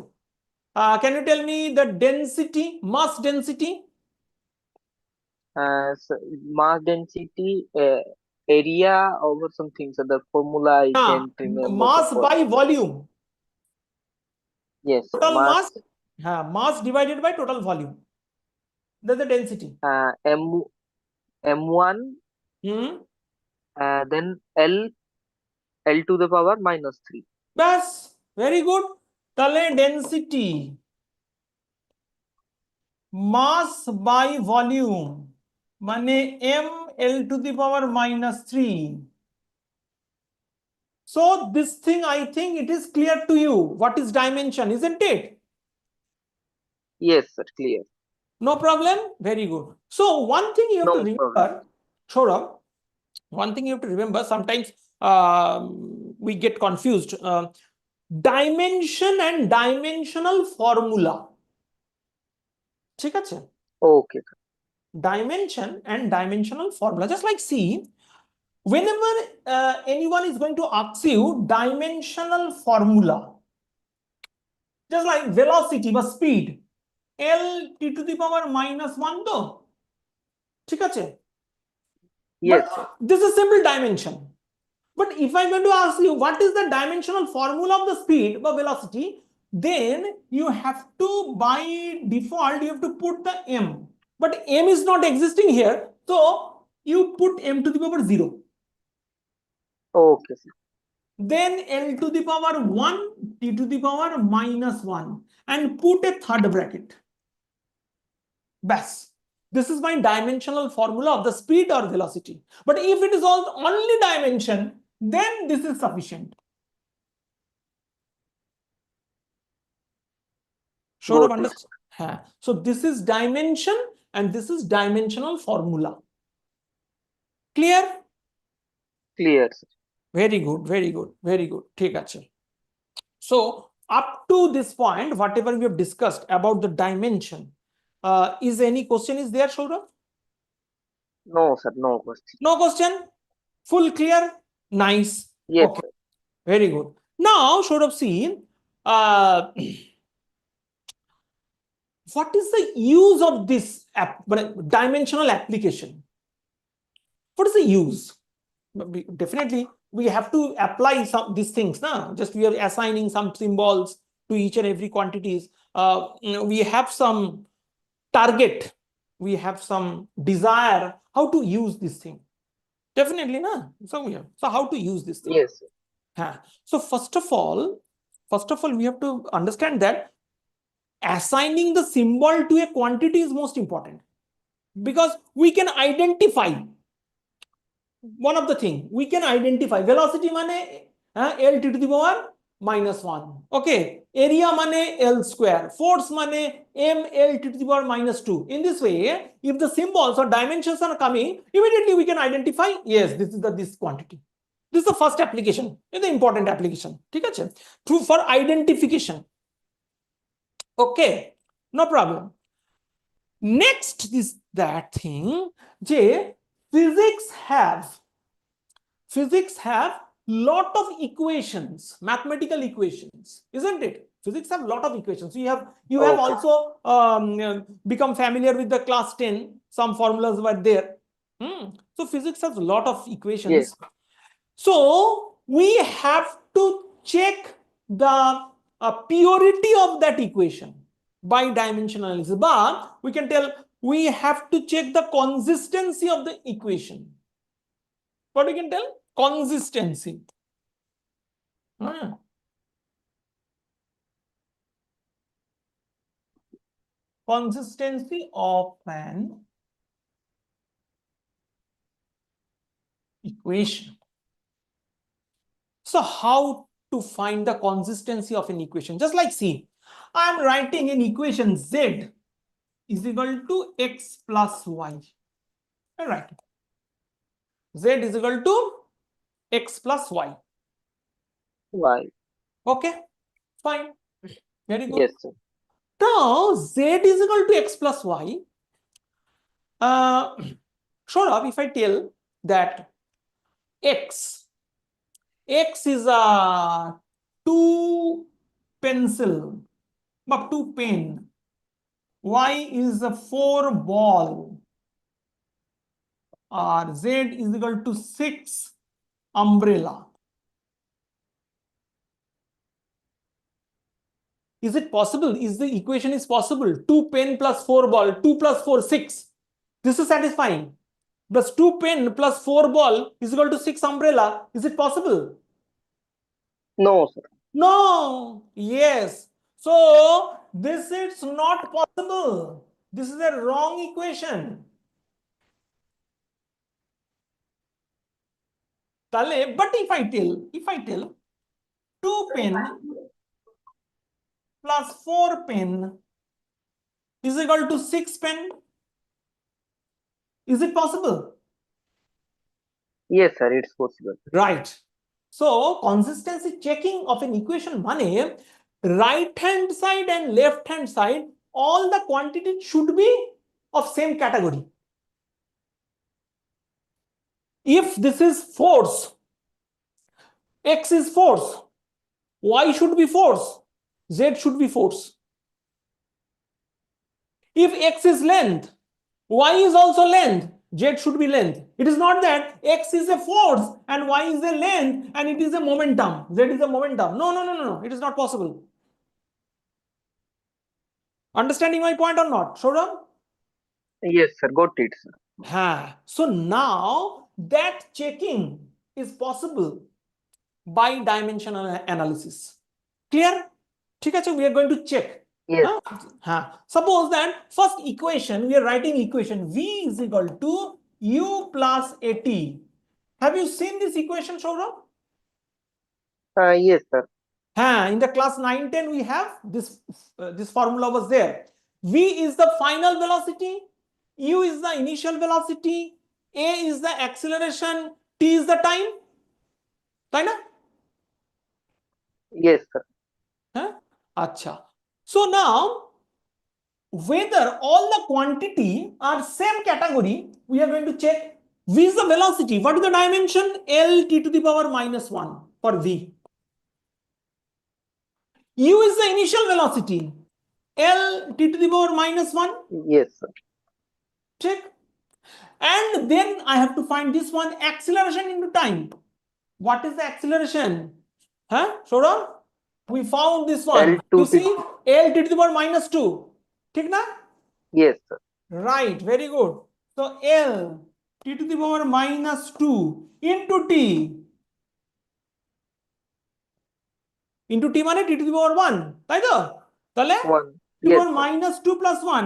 Can you tell me the density, mass density? So mass density, area over something. So the formula I can't remember the Mass by formula. volume. Yes, Total mass. Mass divided by total volume. That's the density. M1, then L to the power minus 3. Bas, very good. তাহলে density, mass by volume, মানে M L to the power minus 3. So this thing, I think it is clear to you. What is dimension, isn't it? Yes, sir. Clear. No problem? Very good. So one thing you have to No problem. remember, Saurabh, one thing you have to remember, sometimes we get confused. Dimension and dimensional formula. ঠিক আছে? Okay, sir. Dimension and dimensional formula. Just like see, whenever anyone is going to ask you dimensional formula, just like velocity বা speed, L t to the power -1 তো ঠিক আছে? Yes, But sir. this is simple dimension. But if I'm going to ask you what is the dimensional formula of the speed or velocity, then you have to, by default, you have to put the m. But m is not existing here, so you put m to the power 0. Okay, sir. Then L to the power 1, t to the power -1, and put a third bracket. Bas. This is my dimensional formula of the speed or velocity. But if it is all only dimension, then this is sufficient. Sure of Got it, understand? Yeah. So this is dimension and this is dimensional formula. Clear? clear, sir. Very good, very good, very good. ঠিক আছে. So up to this point, whatever we have discussed about the dimension, is any question is there, Saurabh? No, sir. No question. No question? Full clear? Nice. Yes, Okay, sir. very good. Now, Saurabh, see, what is the use of this dimensional application? What is the use? Definitely we have to apply some these things now. Just we are assigning some symbols to each and every quantities. We have some target, we have some desire how to use this thing. Definitely na. So how to use this thing? Yes, sir. So first of all we have to understand that assigning the symbol to a quantity is most important, because we can identify one of the thing, we can identify velocity mane L t to the power -1. Okay, area mane L square, force mane M L t to the power -2. In this way, if the symbols or dimensions are coming, immediately we can identify, yes, this is this quantity. This is the first application, it's the important application. ঠিক আছে? Through for identification. Okay, no problem. Next is that thing, যে physics have lot of equations, mathematical equations, isn't it? Physics have lot of equations. You have Okay. also become familiar with the class 10, some formulas were there. So physics has a lot of equations. Yes. So we have to check the purity of that equation by dimensional analysis, but we can tell we have to check the consistency of the equation. What we can tell? Consistency. Consistency of an equation. So how to find the consistency of an equation? Just like see, I am writing an equation z is equal to x plus y. All right. Z is equal to x plus y. Why? Okay, fine. Very good. Yes, sir. Now z is equal to x plus y. Sure, if I tell that x is a 2 pencil, but 2 pen, y is a 4 ball, or z is equal to 6 umbrella. Is it possible? Is the equation is possible? 2 pen plus 4 ball, 2 plus 4, 6. This is satisfying. Plus 2 pen plus 4 ball is equal to 6 umbrella. Is it possible? No, sir. No. Yes. So this is not possible. This is a wrong equation. But if I tell 2 pen plus 4 pen is equal to 6 pen. Is it possible? Yes, sir, it's possible. Right. So consistency checking of an equation money, right hand side and left hand side, all the quantities should be of same category. If this is force, X is force, Y should be force, Z should be force. If X is length, Y is also length, Z should be length. It is not that X is a force and Y is a length and it is a momentum, Z is a momentum. No, it is not possible. Understanding my point or not, Saurabh? Yes, sir, got it, sir. So now that checking is possible by dimensional analysis. Clear? We are going to check. Yes. Suppose that first equation, we are writing equation V is equal to U plus AT. Have you seen this equation, Saurabh? Yes, sir. In the class 9-10 we have this this formula was there. V is the final velocity, U is the initial velocity, A is the acceleration, T is the time. Right? Yes, sir. Acha. So now whether all the quantity are same category, we are going to check. V is the velocity. What is the dimension? L t to the power minus 1 for V. U is the initial velocity. L t to the power minus 1. Yes, sir. Check. And then I have to find this one, acceleration into time. What is the acceleration? Saurabh? We found this one. L2 You see, L t to the power minus 2. ठीक ना? Yes, sir. Right, very good. So L t to the power minus 2 into T. Into T মানে t to the power 1. তাই তো? তাহলে 1. t to the Yes, power sir. minus 2 plus 1.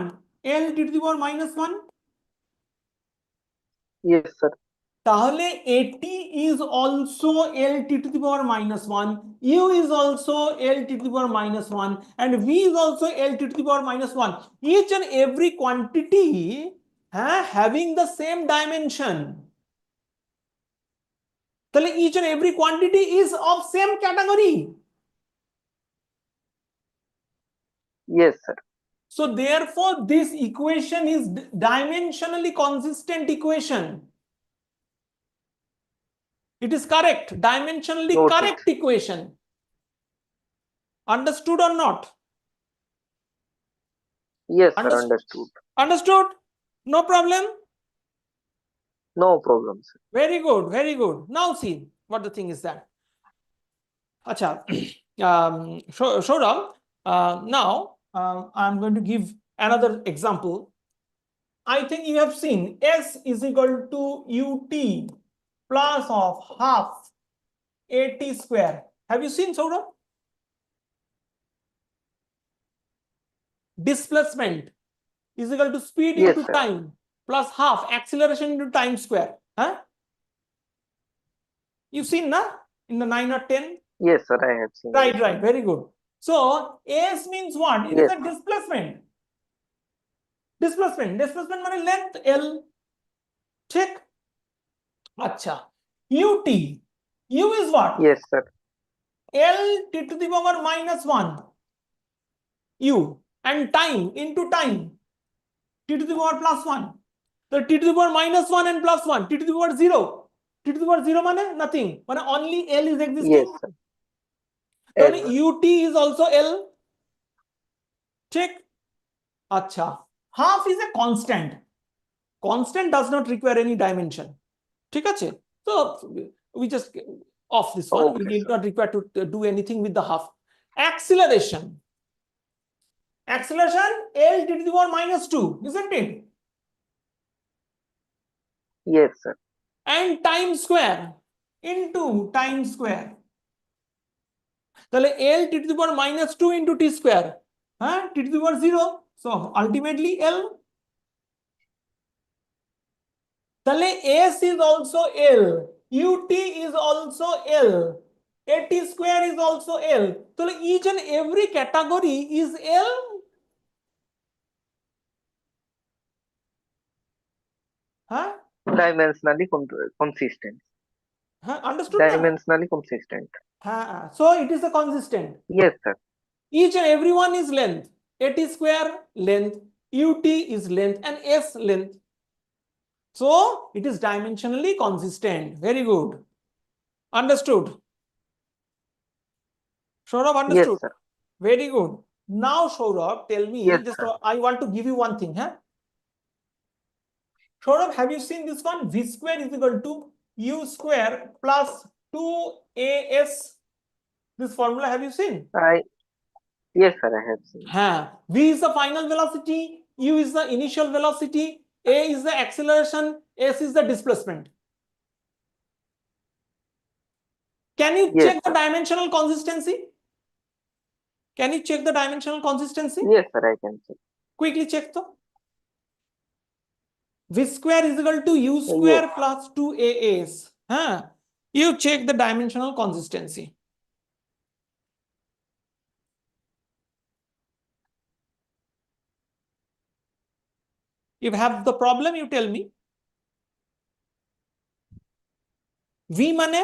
L t to the power minus 1. Yes, sir. তাহলে AT is also LT to the power minus 1, U is also LT to the power minus 1, and V is also LT to the power minus 1. Each and every quantity having the same dimension. তাহলে each and every quantity is of same category. Yes, sir. So therefore this equation is dimensionally consistent equation. It is correct, dimensionally Noted. correct equation. Understood or not? Yes, sir. Understood. Understood? No problem? No problem, sir. Very good, very good. Now see what the thing is that. Acha, Saurabh, now I'm going to give another example. I think you have seen S is equal to UT plus of half AT square. Have you seen, Saurabh? Displacement is equal to speed Yes, into sir. time plus half acceleration into time square. You've seen, na? In the 9 or 10? Yes, sir. I have seen. Right, very good. So S means what? It is a displacement. Displacement মানে length L. Check. Acha. UT. U is what? Yes, sir. L t to the power minus 1. U. And time into time. T to the power plus 1. So t to the power minus 1 and plus 1. T to the power 0. T to the power 0 মানে nothing. মানে only L is existing. Yes, sir. Then L. UT is also L. Check. Acha. Half is a constant. Constant does not require any dimension. ঠিক আছে? So we just off this one. Okay, We need sir. not require to do anything with the half. Acceleration. Acceleration L t to the power minus 2, isn't it? Yes, sir. And time square into time square. তাহলে L t to the power minus 2 into T square. T to the power 0. So ultimately L. তাহলে S is also L. UT is also L. AT square is also L. তাহলে each and every category is L. Dimensionally consistent. Understood? Na? Dimensionally consistent. So it is a consistent. Yes, sir. Each and every one is length. At square length, ut is length, and s length. So it is dimensionally consistent. Very good. Understood? Saurabh, understood? Yes, sir. Very good. Now, Saurabh, tell me, Yes, just sir. I want to give you one thing. Saurabh, have you seen this one? V square is equal to u square plus 2as. This formula have you seen? Yes, sir, I have seen. V is the final velocity, u is the initial velocity, a is the acceleration, s is the displacement. Can you Yes, check the sir. dimensional consistency? Can you check the dimensional consistency? Yes, sir, I can check. Quickly check though. V square is equal to u square plus 2as. You check the dimensional consistency. If you have the problem, you tell me. V mane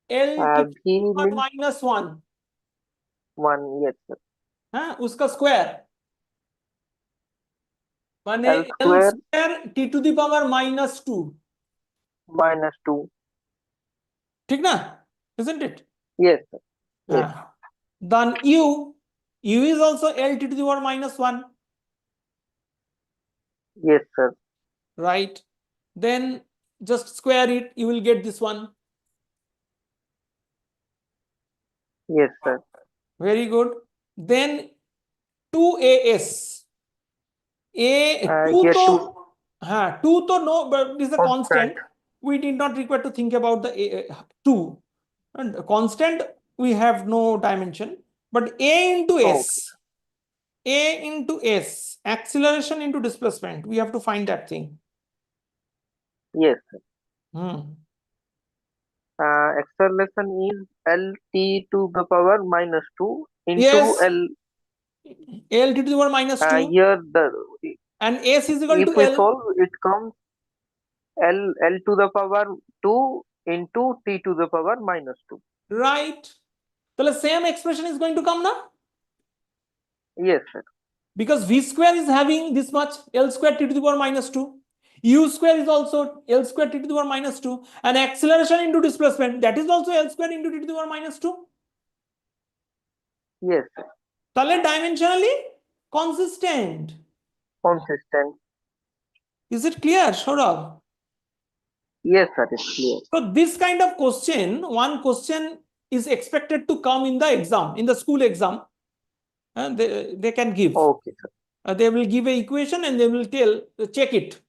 L to V means minus 1. 1. Yes, sir. उसका square माने L L square square t to the power minus 2. minus 2. ठीक ना? Isn't it? Yes, sir. Yes. Then u is also L t to the power minus 1. Yes, sir. Right. Then just square it, you will get this one. Yes, sir. Very good. Then 2as. Here 2 2 to no, but this is a constant. constant. We did not require to think about the 2. And constant, we have no dimension. But a into s. A into s. Acceleration into displacement. We have to find that thing. Yes, sir. Acceleration is Lt to the power minus 2 into Yes. L. L to the power minus 2. Here and s is equal if to we L. solve, it comes L to the power 2 into T to the power minus 2. Right. So the same expression is going to come now. Yes, sir. Because v square is having this much L square t to the power minus 2. U square is also L square t to the power minus 2. And acceleration into displacement, that is also L square into t to the power minus 2. Yes, sir. Tale dimensionally consistent. Consistent. Is it clear, Saurabh? Yes, sir, it's clear. So this kind of question, one question is expected to come in the exam, in the school exam. And they can give. Okay, sir. They will give an equation and they will tell, check it.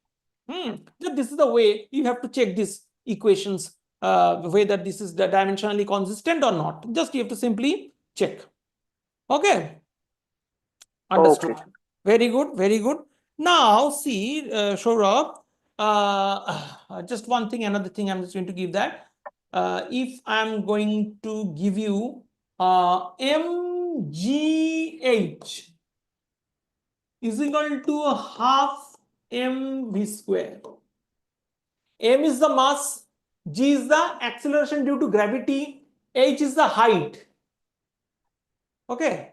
So this is the way you have to check these equations, whether this is the dimensionally consistent or not. Just you have to simply check. Okay. Understood. Okay. Very good. Very good. Now see, Saurabh, just one thing, another thing I'm just going to give that. If I'm going to give you mgh is equal to half mv square. M is the mass, g is the acceleration due to gravity, h is the height. Okay.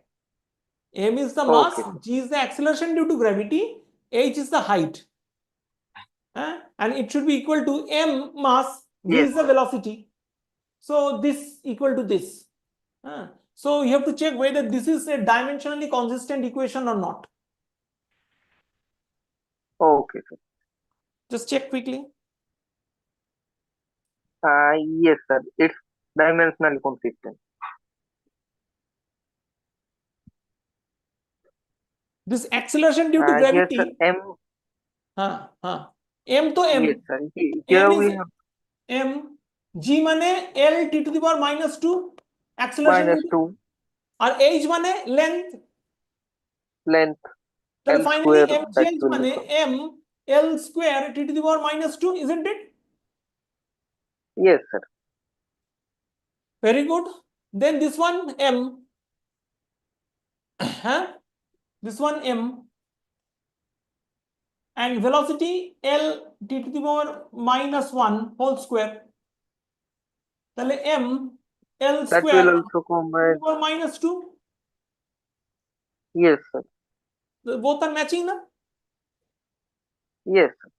M is the mass, g is the acceleration due to gravity, h is the height. And it should be equal to m mass, v is the velocity. So this equal to this. So you have to check whether this is a dimensionally consistent equation or not. Okay, sir. Just check quickly. Yes, sir. It's dimensionally consistent. This acceleration due to gravity. Yes, sir. M to M. Yes, sir. M Here is we have M. G mane L t to the power minus 2. Acceleration minus 2. और h mane length. Length. Then L finally square. mgh mane m L square t to the power minus 2, isn't it? Yes, sir. Very good. Then this one m. This one m. And velocity L t to the power -1 whole square, তাহলে m l That square will also come to the as, power -2. yes, sir. Both are matching না? Yes, sir.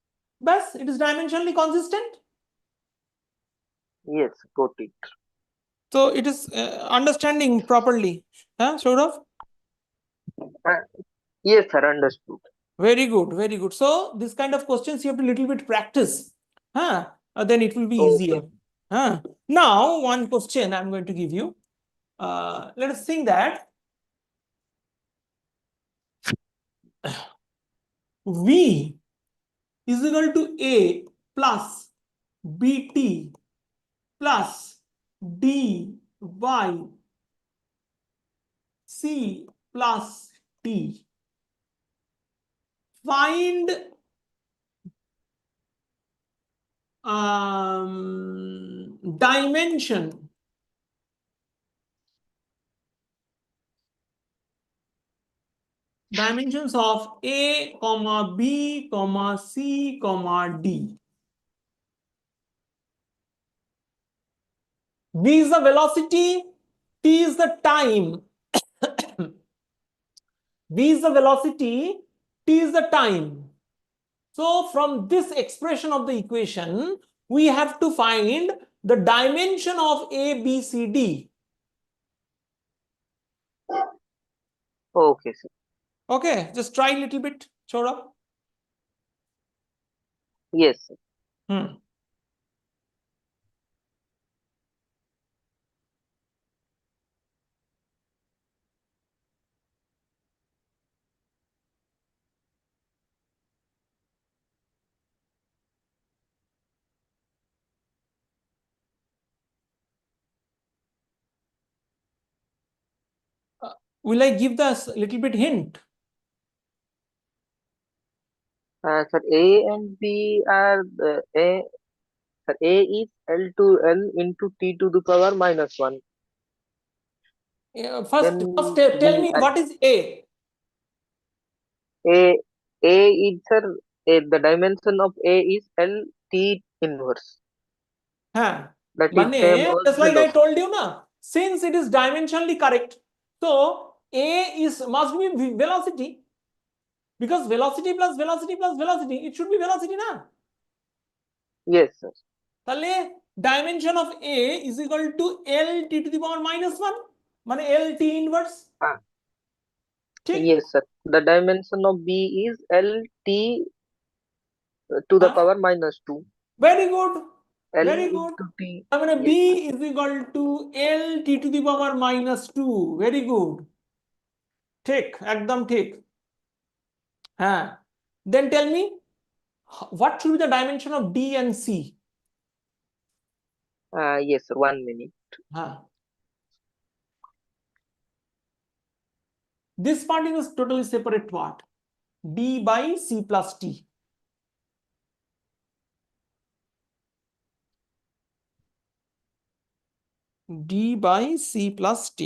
Bas, it is dimensionally consistent. Yes, got it. So it is understanding properly. Huh, Saurav? Uh, yes, sir, understood. Very good, very good. So this kind of questions you have to little bit practice. Huh? Then it will be Okay. easier. Huh? Now, one question I'm going to give you. Let us think that V is equal to A plus BT plus D by C plus T. Find dimensions of A, comma B, comma C, comma D. V is the velocity, T is the time. V is the velocity, T is the time. So from this expression of the equation, we have to find the dimension of A, B, C, D. Okay, sir. Okay, just try a little bit, Chora. Yes, sir. Will I give this little bit hint? Sir, A and B are A. Sir, A is L to L into T to the power -1. First tell B me what is A? A is, sir, the dimension of A is L T inverse. Huh. That is same as Just like I velocity. told you, na, since it is dimensionally correct, so A is must be velocity, because velocity plus velocity plus velocity, it should be velocity, na? Yes, sir. তাহলে dimension of A is equal to LT to the power -1, মানে LT inverse. ঠিক? Yes, sir. The dimension of B is L T to the power -2. Very good. L Very good. into T. তার মানে B Yes, sir. is equal to LT to the power -2. Very good. ঠিক, একদম ঠিক। হ্যাঁ। Then tell me, what should be the dimension of D and C? Yes, sir. 1 minute. This part is a totally separate part. D by C plus T. D by C plus T.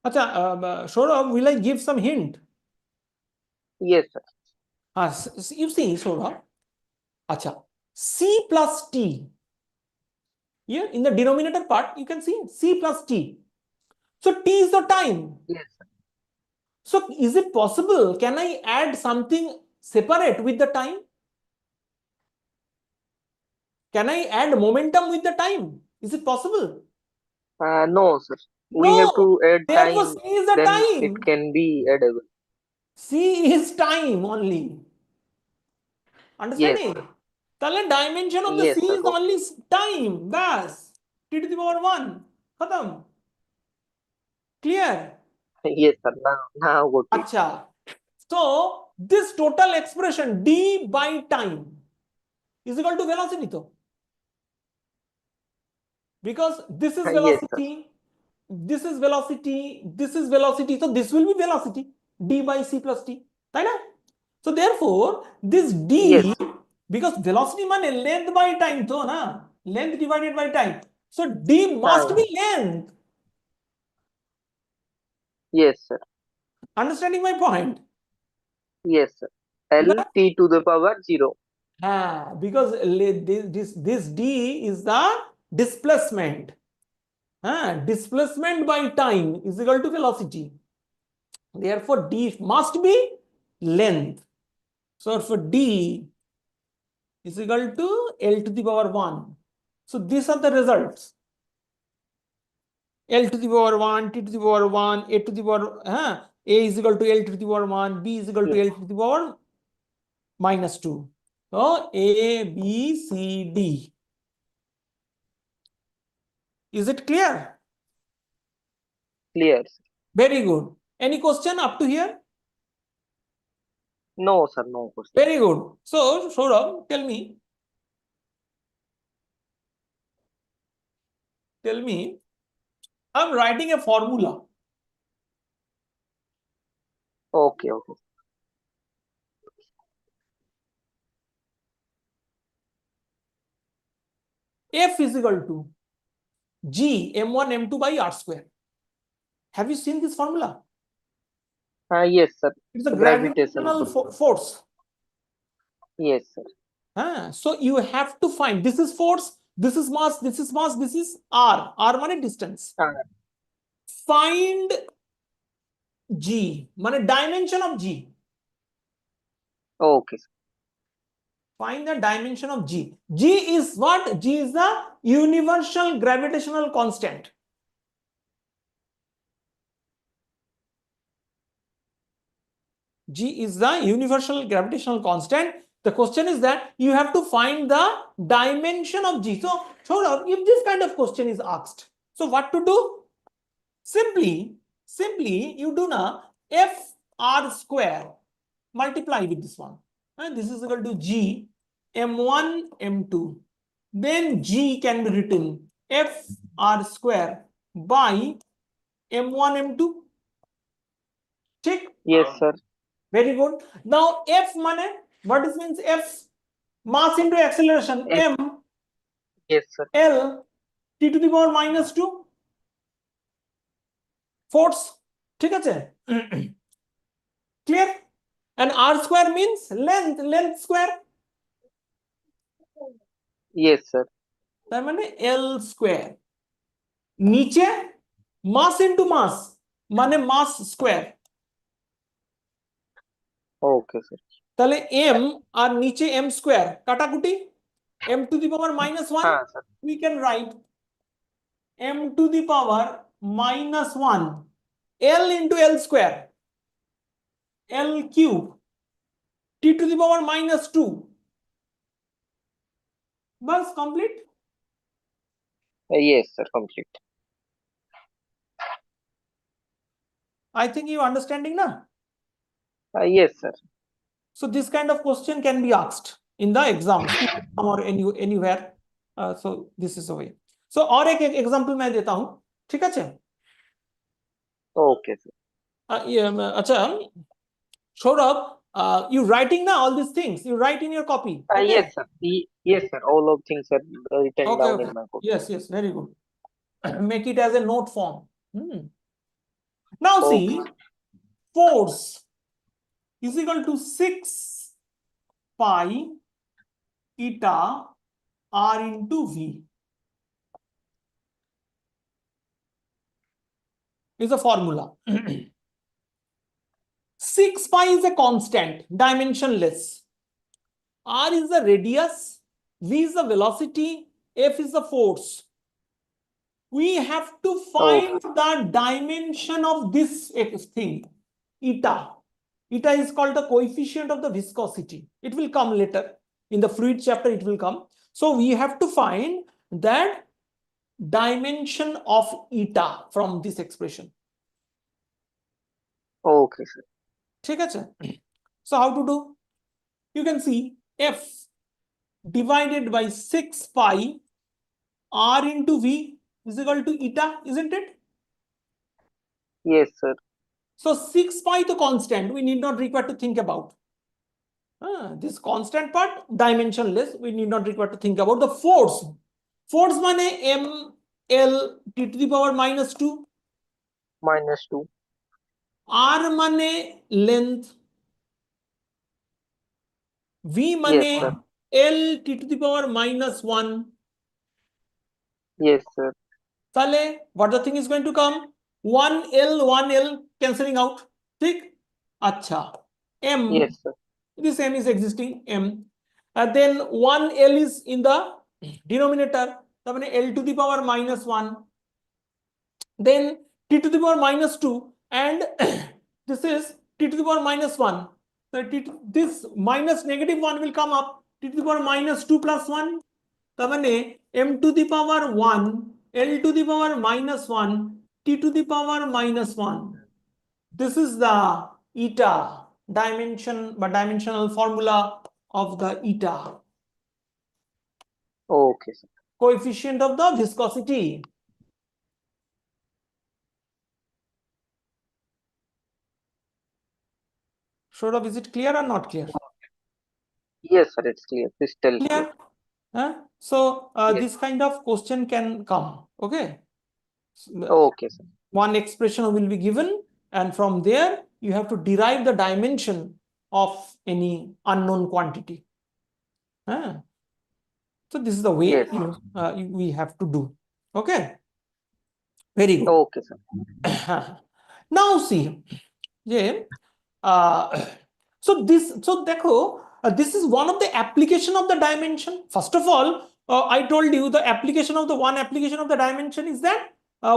Acha, Saurabh, will I give some hint? Yes, sir. You see, Saurabh. Acha, C plus T. Here in the denominator part, you can see C plus T. So T is the time. Yes, sir. So is it possible? Can I add something separate with the time? Can I add momentum with the time? Is it possible? No, sir. We have No. to add Therefore, time. C is the Then time. it can be addable. C is time only. Understanding? Yes, তাহলে dimension of the yes, C sir. is only time. Bas. T to the power 1. Khatam. Clear? Yes, sir. Now got it. Acha. So this total expression D by time is equal to velocity though. Because this is Yes, sir. velocity, this is velocity, this is velocity. So this will be velocity. D by C plus T. তাই না? So therefore this d, Yes. because velocity মানে length by time তো না, length divided by time, so d must be length. Yes, sir. Understanding my point? Yes, sir. L না? t to the power 0. Because this d is the displacement. Displacement by time is equal to velocity. Therefore d must be length. So for d is equal to L to the power 1. So these are the results. L to the power 1, T to the power 1, A to the power, A is equal to L to the power 1, B is equal to Yes. L to the power minus 2. So A, B, C, D. Is it clear? Clear, sir. Very good. Any question up to here? No, sir. No question. Very good. So Saurabh, tell me, I'm writing a formula. Okay, okay. F is equal to G m1 m2 by r square. Have you seen this formula? Yes, sir. It's a Gravitational gravitational force. Yes, sir. So you have to find, this is force, this is mass, this is mass, this is r. R মানে distance. Find G, মানে dimension of G. Okay, sir. Find the dimension of G. G is what? G is the universal gravitational constant. G is the universal gravitational constant. The question is that you have to find the dimension of G. So, if this kind of question is asked, so what to do? Simply you do now f r square multiply with this one. And this is equal to G m1 m2. Then G can be written f r square by m1 m2. Check. Yes, sir. Very good. Now F money, what is means F? Mass into acceleration. F. M Yes, sir. L T to the power minus 2 force. ঠিক আছে? Clear? And R square means length square. Yes, sir. তার মানে L square. নিচে mass into mass মানে mass square. Okay, sir. তাহলে M আর নিচে M square কাটাকুটি M to the power minus 1. Sir. We can write M to the power minus 1 L into L square L cube T to the power minus 2. Bas complete. Yes, sir. Complete. I think you understanding now. Yes, sir. So this kind of question can be asked in the exam or anywhere. So this is the way. So और एक example मैं देता हूँ, ठीक है? Okay, sir. अच्छा, Saurabh, you writing now all these things. You write in your copy. Okay? Yes, sir. Yes, sir. All of things are written Okay, down okay. in my copy. Yes, very good. Make it as a note form. Now see, force is equal to 6 pi eta r into v. Is a formula. 6 pi is a constant, dimensionless. R is the radius, v is the velocity, f is the force. We have to find the dimension of this thing, eta. Eta is called the coefficient of the viscosity. It will come later. In the fluid chapter, it will come. So we have to find that dimension of eta from this expression. Okay, sir. ঠিক আছে? So how to do? You can see F divided by 6 pi r into v is equal to eta, isn't it? Yes, sir. So 6 pi the constant, we need not require to think about. This constant part, dimensionless, we need not require to think about. The force. Force mane m l t to the power minus 2. minus 2. R mane length. V Yes, mane sir. L t to the power minus 1. Yes, sir. Tale, what the thing is going to come? 1L cancelling out. Thick? Acha. M. Yes, sir. This M is existing. M. And then 1L is in the denominator. L to the power minus 1. Then t to the power minus 2. And this is t to the power minus 1. So this minus negative 1 will come up. T to the power minus 2 plus 1. M to the power 1, L to the power minus 1, T to the power minus 1. This is the eta dimensional formula of the eta. Okay, sir. Coefficient of the viscosity. Saurabh, is it clear or not clear? Yes, sir. It's clear. Crystal clear. Clear? So Yes. this kind of question can come. Okay. Okay, sir. One expression will be given, and from there you have to derive the dimension of any unknown quantity. So this is the way Yes. We have to do. Okay. Very good. Okay, sir. Now see, yeah. So this is one of the application of the dimension. First of all, I told you the application of the dimension is that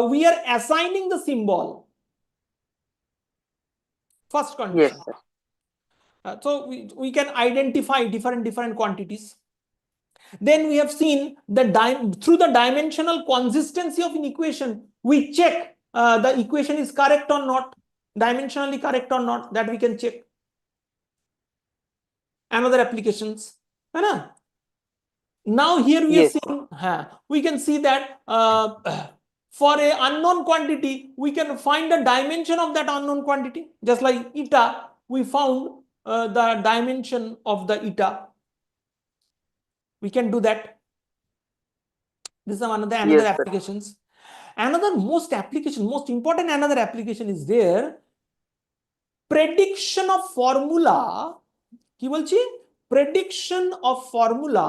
we are assigning the symbol. First condition. Yes, sir. So we can identify different quantities. Then we have seen through the dimensional consistency of an equation, we check the equation is correct or not, dimensionally correct or not, that we can check. Another applications. Now here we are seeing, we can see that for a unknown quantity, we can find the dimension of that unknown quantity. Just like eta, we found the dimension of the eta. We can do that. This is another Yes, sir. applications. Another most important another application is there. Prediction of formula. কি বলছি? Prediction of formula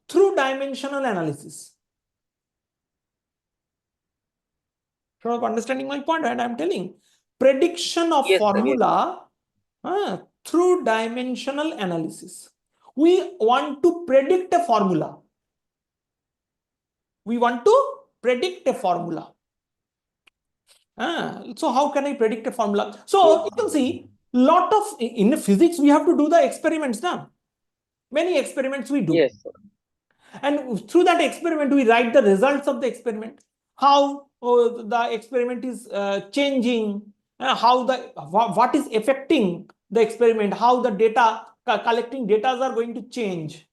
through dimensional analysis. Sort of understanding my point, and I'm telling prediction of Yes, sir. formula through dimensional analysis. We want to predict a formula. We want to predict a formula. So how can I predict a formula? So you can see lot of in physics we have to do the experiments now. Many experiments we do. Yes, sir. And through that experiment we write the results of the experiment. How the experiment is changing, how what is affecting the experiment, how the data collecting data are going to change.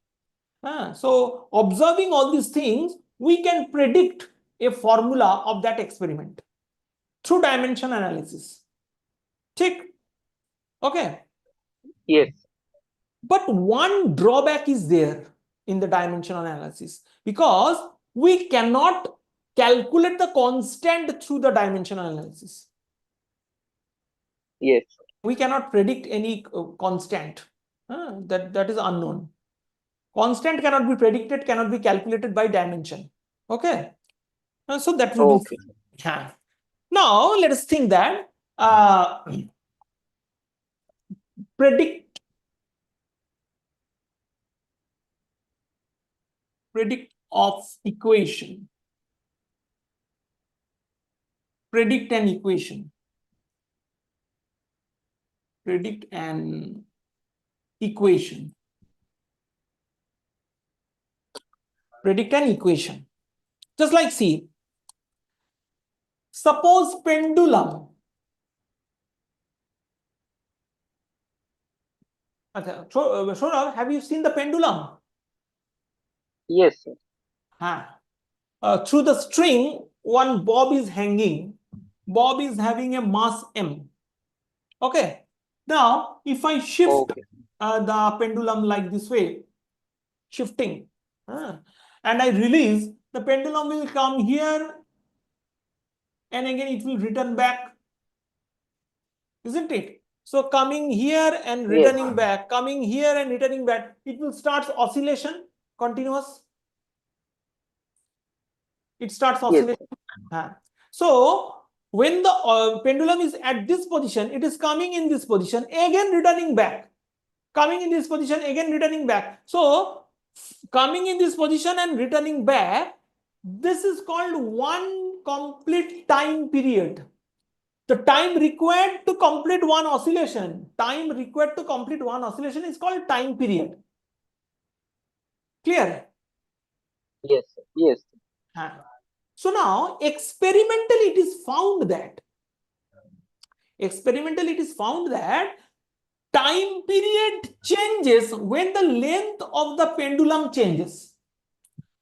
So observing all these things, we can predict a formula of that experiment through dimension analysis. Check. Okay. Yes. But one drawback is there in the dimensional analysis, because we cannot calculate the constant through the dimensional analysis. Yes. We cannot predict any constant. That is unknown. Constant cannot be predicted, cannot be calculated by dimension. Okay. So that will Okay. be. Now let us think that predict of equation. Predict an equation. Predict an equation. Predict an equation. Just like see, suppose pendulum. Saurabh, have you seen the pendulum? Yes, sir. Through the string, one bob is hanging. Bob is having a mass m. Okay. Now, if I shift Okay. the pendulum like this way, shifting, and I release, the pendulum will come here and again it will return back, isn't it? So coming here and Yes. returning back, coming here and returning back, it will start oscillation, continuous. It starts Yes. oscillation. So when the pendulum is at this position, it is coming in this position, again returning back, coming in this position, again returning back. So coming in this position and returning back, this is called one complete time period. The time required to complete one oscillation, is called time period. Clear? Yes. Yes. So now experimentally it is found that time period changes when the length of the pendulum changes.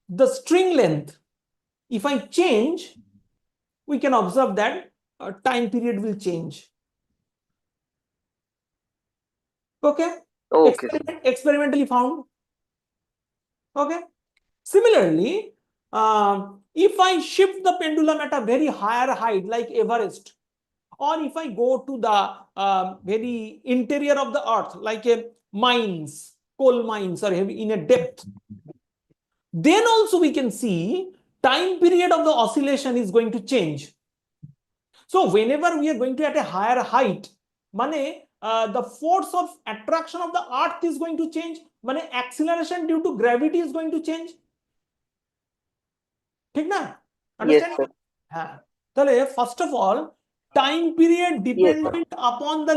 The string length, if I change, we can observe that time period will change. Okay. Okay. Experimentally found. Okay. Similarly, if I shift the pendulum at a very higher height like Everest, or if I go to the very interior of the earth like a mines, coal mines, or in a depth, then also we can see time period of the oscillation is going to change. So whenever we are going to at a higher height, the force of attraction of the earth is going to change, acceleration due to gravity is going to change. ठीक ना? Understand? Yes, sir. हाँ. ताहले first of all, time period dependent upon the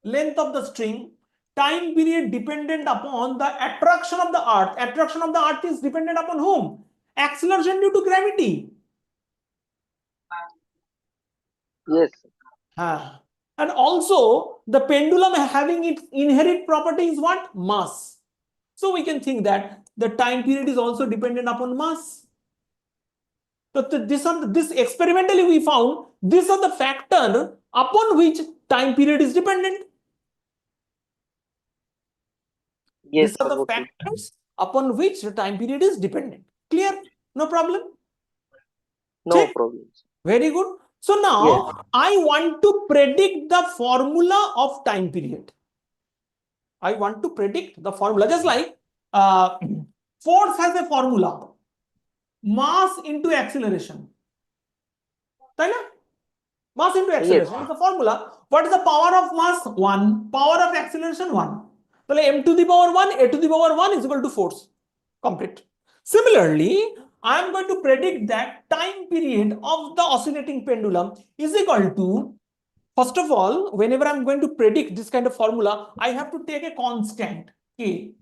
length of the string. Time period dependent upon the attraction of the earth. Attraction of the earth is dependent upon whom? Acceleration due to gravity. Yes. And also the pendulum having its inherent property is what? Mass. So we can think that the time period is also dependent upon mass. So this experimentally we found these are the factor upon which time period is dependent. Yes, These are sir. the Okay. factors upon which the time period is dependent. Clear? No problem? No Check. problems. Very good. So now Yes. I want to predict the formula of time period. I want to predict the formula, just like force has a formula, mass into acceleration. Right? Mass into acceleration Yes. is the formula. What is the power of mass? 1. Power of acceleration? 1. So m to the power 1, a to the power 1 is equal to force. Complete. Similarly, I am going to predict that time period of the oscillating pendulum is equal to, first of all, whenever I'm going to predict this kind of formula, I have to take a constant, K,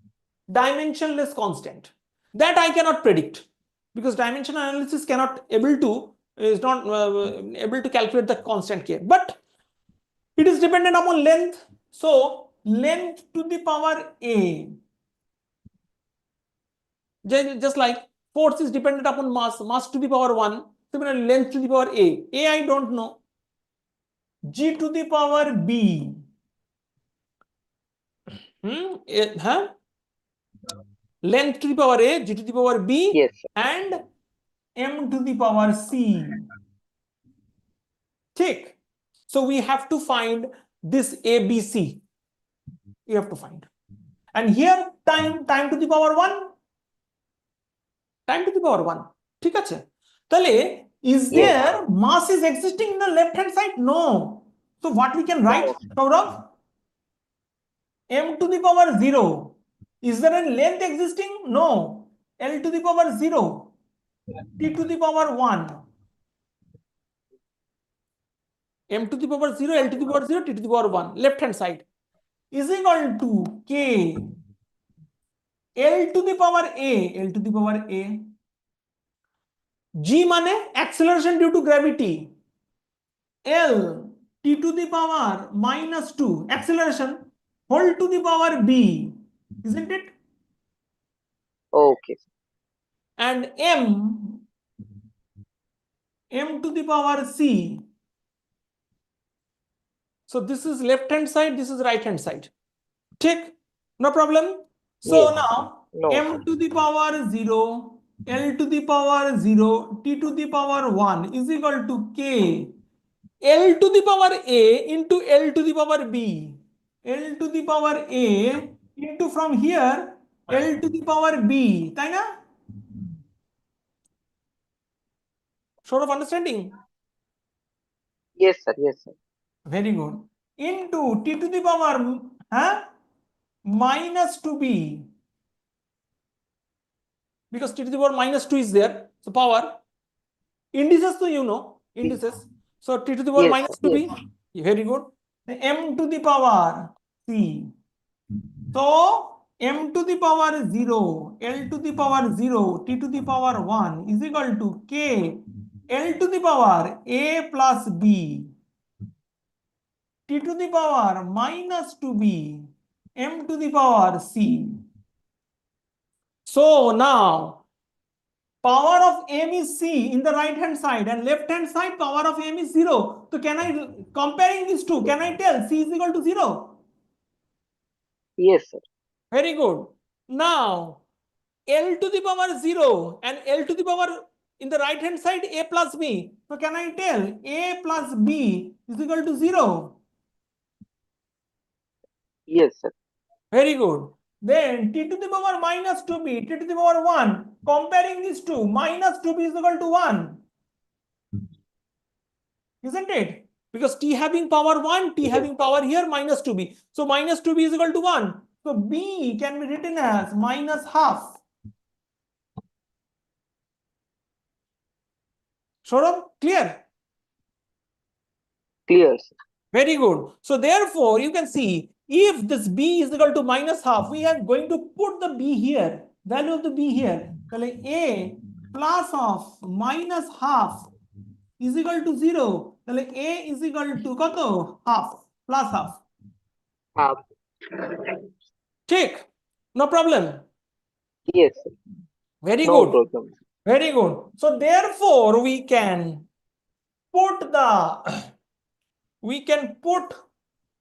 dimensionless constant. That I cannot predict because dimensional analysis is not able to calculate the constant K. But it is dependent upon length. So length to the power A. Just like force is dependent upon mass to the power 1. Similarly, length to the power A. A I don't know. G to the power B. Length to the power A, G to the power B, Yes, sir. and M to the power C. Take. So we have to find this ABC. We have to find. And here time to the power 1. Time to the power 1. ঠিক আছে? তাহলে is Yes. there mass is existing in the left hand side? No. So what we can write, Saurav? M to the power 0. Is there any length existing? No. L to the power 0. T to the power 1. M to the power 0, L to the power 0, T to the power 1. Left hand side is equal to K. L to the power A. L to the power A. G মানে acceleration due to gravity. L T to the power -2 acceleration whole to the power B, isn't it? Okay. And m to the power c. So this is left hand side, this is right hand side. Take, no problem. So Yes. now No, sir. m to the power 0, L to the power 0, T to the power 1 is equal to K, L to the power A into L to the power B. L to the power A into from here L to the power B. তাই না? Sort of understanding? Yes, sir. Yes, sir. Very good. Into T to the power minus 2B. Because T to the power minus 2 is there. So power. Indices, so you know. Indices. So T to the power Yes, minus sir. 2B. Yes. Very good. M to the power C. So m to the power 0, L to the power 0, T to the power 1 is equal to K, L to the power A plus B, T to the power minus 2B, m to the power C. So now power of m is C in the right hand side and left hand side power of m is 0. So can I, comparing these two, can I tell C is equal to 0? Yes, sir. Very good. Now L to the power 0 and L to the power in the right hand side A plus B. So can I tell A plus B is equal to 0? Yes, sir. Very good. Then T to the power minus 2B, T to the power 1. Comparing these two, minus 2B is equal to 1. Isn't it? Because T having power 1, T having power here minus 2B. So minus 2B is equal to 1. So B can be written as minus half. Sort of clear? Clear, sir. Very good. So therefore, you can see if this b is equal to minus half, we are going to put the b here, value of the b here. So like a plus of minus half is equal to 0. So like a is equal to kato? Half, plus half. Take, no problem. Yes, sir. Very No good. problem. Very good. So therefore, we can put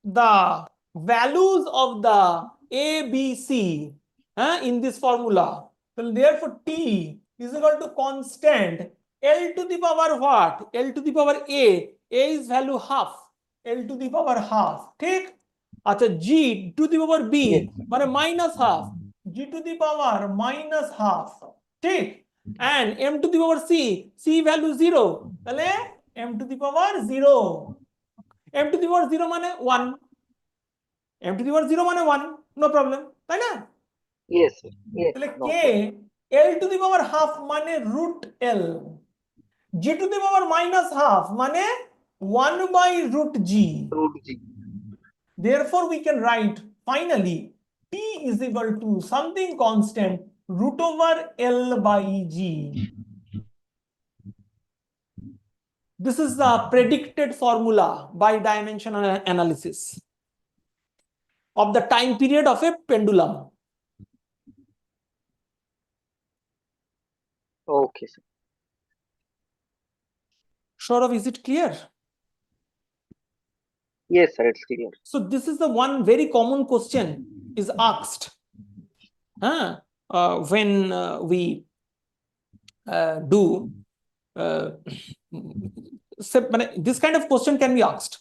the values of the A, B, C in this formula. So therefore, T is equal to constant L to the power what? L to the power A. A is value half. L to the power half. ठीक? अच्छा G to the power B Yes. माने minus half. G to the power minus half. ठीक? And M to the power C. C value 0. তাহলে M to the power 0. M to the power 0 মানে 1. M to the power 0 মানে 1. No problem. তাই না? Yes, sir. Yes. তাহলে No K problem. L to the power half মানে root L. G to the power minus half মানে 1 by root G. Root G. Therefore, we can write finally T is equal to something constant root over L by G. This is the predicted formula by dimensional analysis of the time period of a pendulum. Okay, sir. Sort of, is it clear? Yes, sir. It's clear. So this is the one very common question is asked when we do this kind of question can be asked.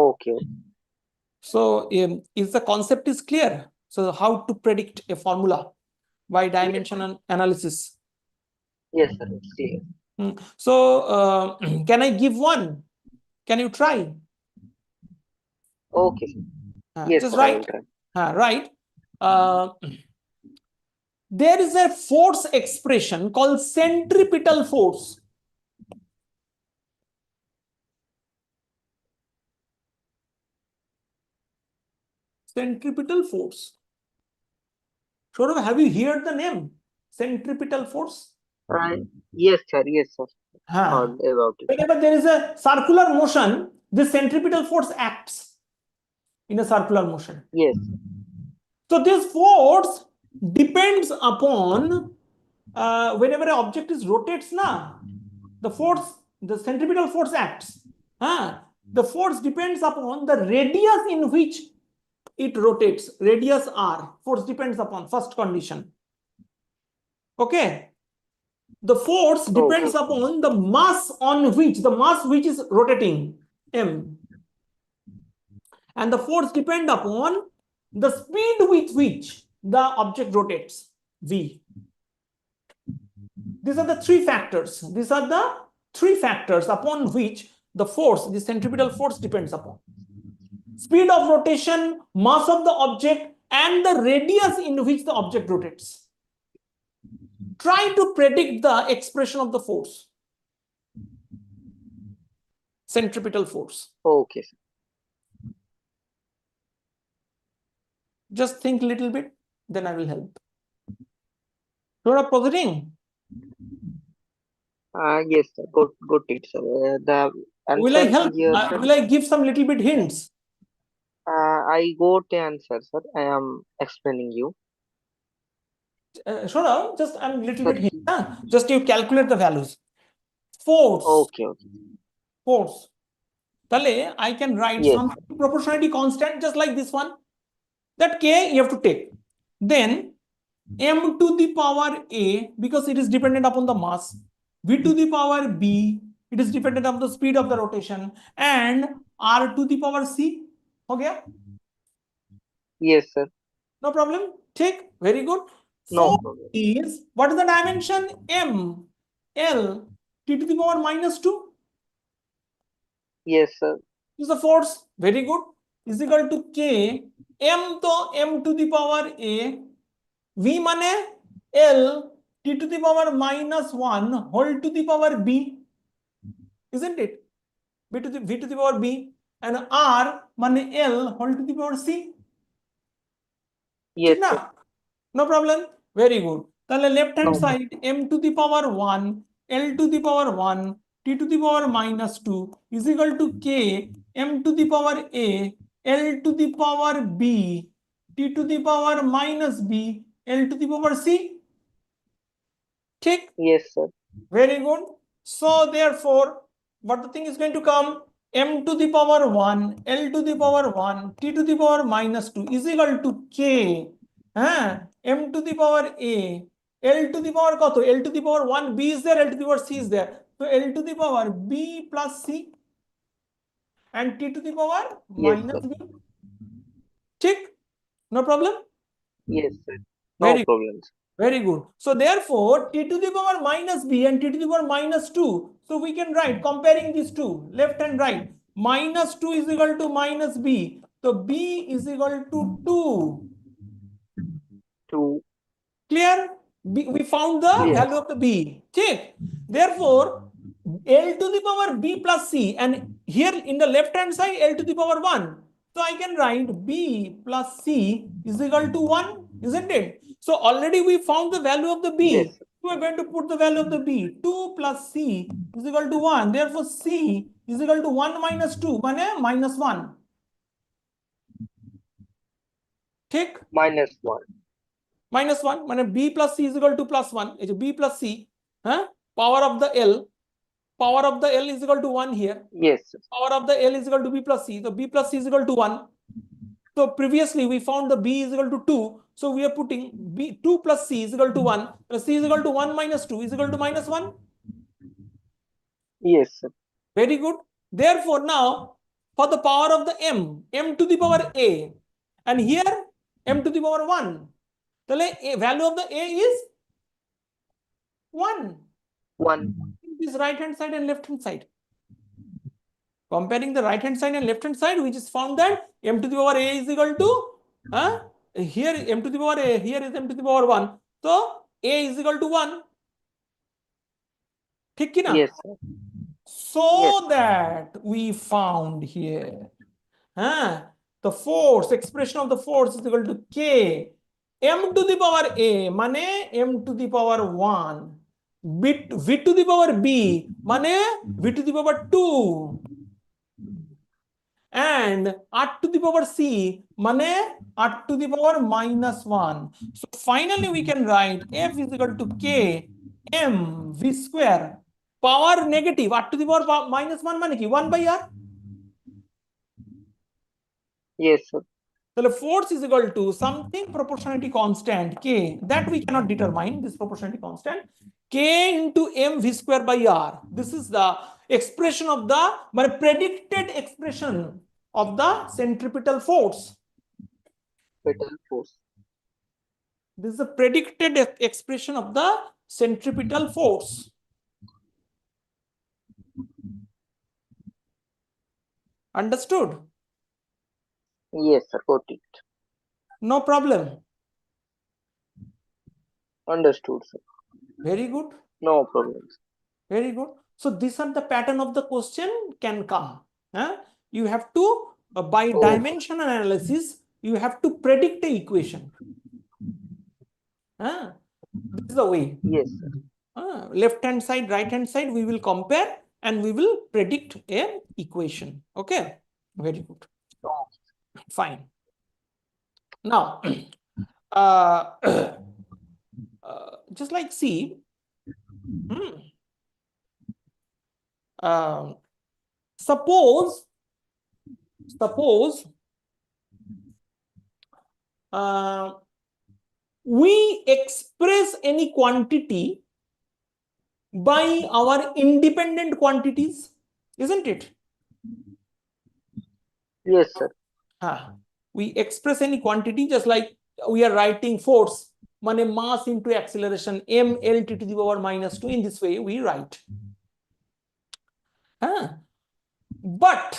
Okay. So if the concept is clear, so how to predict a formula by dimensional analysis? Yes, sir. It's clear. So can I give one? Can you try? Okay, sir. Yes, Just sir. I will write. try. Right. There is a force expression called centripetal force. Centripetal force. Sort of, have you heard the name? Centripetal force? Yes, sir. Yes, sir. Huh. Heard about it. Whenever there is a circular motion, this centripetal force acts in a circular motion. Yes. So this force depends upon whenever an object is rotates, the force, the centripetal force acts. The force depends upon the radius in which it rotates. Radius r, force depends upon first condition. Okay. The force depends upon the mass on which, the mass which is rotating, m. And the force depend upon the speed with which the object rotates, v. These are the three factors. These are the three factors upon which the force, the centripetal force, depends upon. Speed of rotation, mass of the object, and the radius in which the object rotates. Try to predict the expression of the force. Centripetal force. Okay. Just think a little bit, then I will help. You're proceeding? Yes, sir. Good it, sir. The Will I answer help? here, sir. Will I give some little bit hints? I got the answer, sir. I am explaining you. Sure, just I'm a little Sir, bit hint. Just you calculate the values. Force. okay. Force. Tale, I can write Yes. some proportionality constant just like this one. That k you have to take. Then m to the power a, because it is dependent upon the mass. V to the power b, it is dependent on the speed of the rotation, and r to the power c. Okay? Yes, sir. No problem. Take. Very good. No Force problem. is, what is the dimension? M. L. T to the power minus 2 Yes, sir. is the force. Very good. Is equal to k. M to m to the power a. V mane L. T to the power minus 1 whole to the power b. Isn't it? V to the power b. And R mane L whole to the power c. Yes, sir. No problem. Very good. Then left hand No. side, m to the power 1, L to the power 1, T to the power minus 2 is equal to k, m to the power a, L to the power b, T to the power minus b, L to the power c. Tick. Yes, sir. Very good. So therefore, what the thing is going to come? M to the power 1, L to the power 1, T to the power minus 2 is equal to k. M to the power a, L to the power kato? L to the power 1, b is there, L to the power c is there. So L to the power b plus c and T to the power Yes, minus sir. b. Tick. No problem. Yes, sir. No Very problem, sir. Very good. So therefore, T to the power minus b and T to the power minus 2. So we can write, comparing these two, left and right, minus 2 is equal to minus b. So b is equal to 2. 2. Clear? We found the Yes. value of the b. Check. Therefore, L to the power b plus c, and here in the left hand side, L to the power 1. So I can write b plus c is equal to 1, isn't it? So already we found the value of the b. Yes. We are going to put the value of the b. 2 plus c is equal to 1. Therefore, c is equal to 1 minus 2, minus 1. Take Minus 1. minus 1, b plus c is equal to plus 1. B plus c, power of the L. Power of the L is equal to 1 here. Yes, sir. Power of the L is equal to b plus c. So b plus c is equal to 1. So previously we found the b is equal to 2. So we are putting b 2 plus c is equal to 1. So c is equal to 1 minus 2 is equal to minus 1. Yes, sir. Very good. Therefore now for the power of the m to the power a, and here m to the power 1. The value of the a is 1. 1. This right hand side and left hand side. Comparing the right hand side and left hand side, we just found that m to the power a is equal to, here m to the power a, here is m to the power 1. So a is equal to 1. ठीक है ना? Yes, sir. So that we found here, the force, expression of the force is equal to k, m to the power a, mane m to the power 1, v to the power b, mane v to the power 2. and r to the power c মানে r to the power -1. So finally we can write f is equal to k m v square power negative r to the power -1 মানে কি 1 by r. Yes, sir. তাহলে force is equal to something proportionality constant k that we cannot determine this proportionality constant k into m v square by r. This is the expression of the predicted expression of the centripetal force. Fatal force. This is the predicted expression of the centripetal force. Understood? Yes, sir. Got it. No problem. Understood, sir. Very good. No problems. Very good. So these are the pattern of the question can come. You have to, by Oh. dimensional analysis, you have to predict the equation. This is the way. Yes, sir. Left hand side, right hand side, we will compare and we will predict a equation. Okay. Very good. Oh. Fine. Now, just like see, suppose we express any quantity by our independent quantities, isn't it? Yes, sir. We express any quantity just like we are writing force মানে mass into acceleration mlt to the power -2. In this way we write. But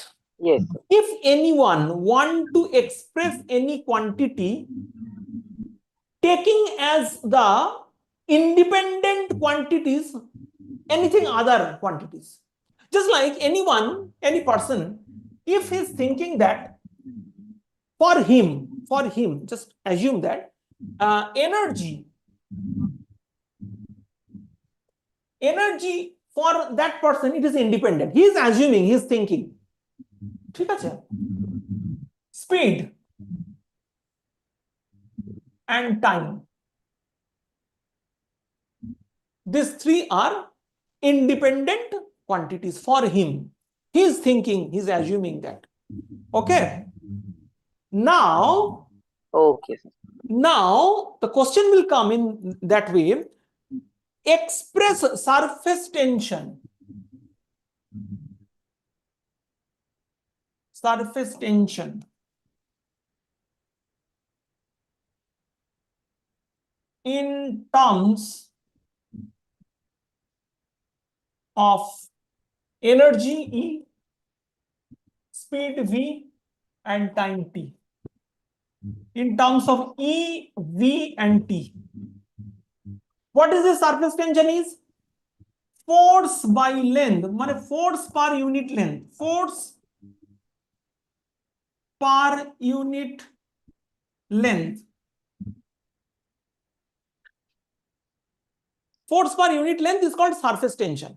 Yes, sir. if anyone want to express any quantity taking as the independent quantities anything other quantities, just like anyone, any person, if he's thinking that for him, just assume that energy for that person, it is independent. He is assuming, he is thinking. ঠিক আছে? Speed and time. These three are independent quantities for him. He is thinking, he is assuming that. Okay. Now, Okay, sir. now the question will come in that way. Express surface tension. Surface tension in terms of energy E, speed V, and time T. In terms of E, V, and T. What is the surface tension is? Force by length, মানে force per unit length. Force per unit length. Force per unit length is called surface tension.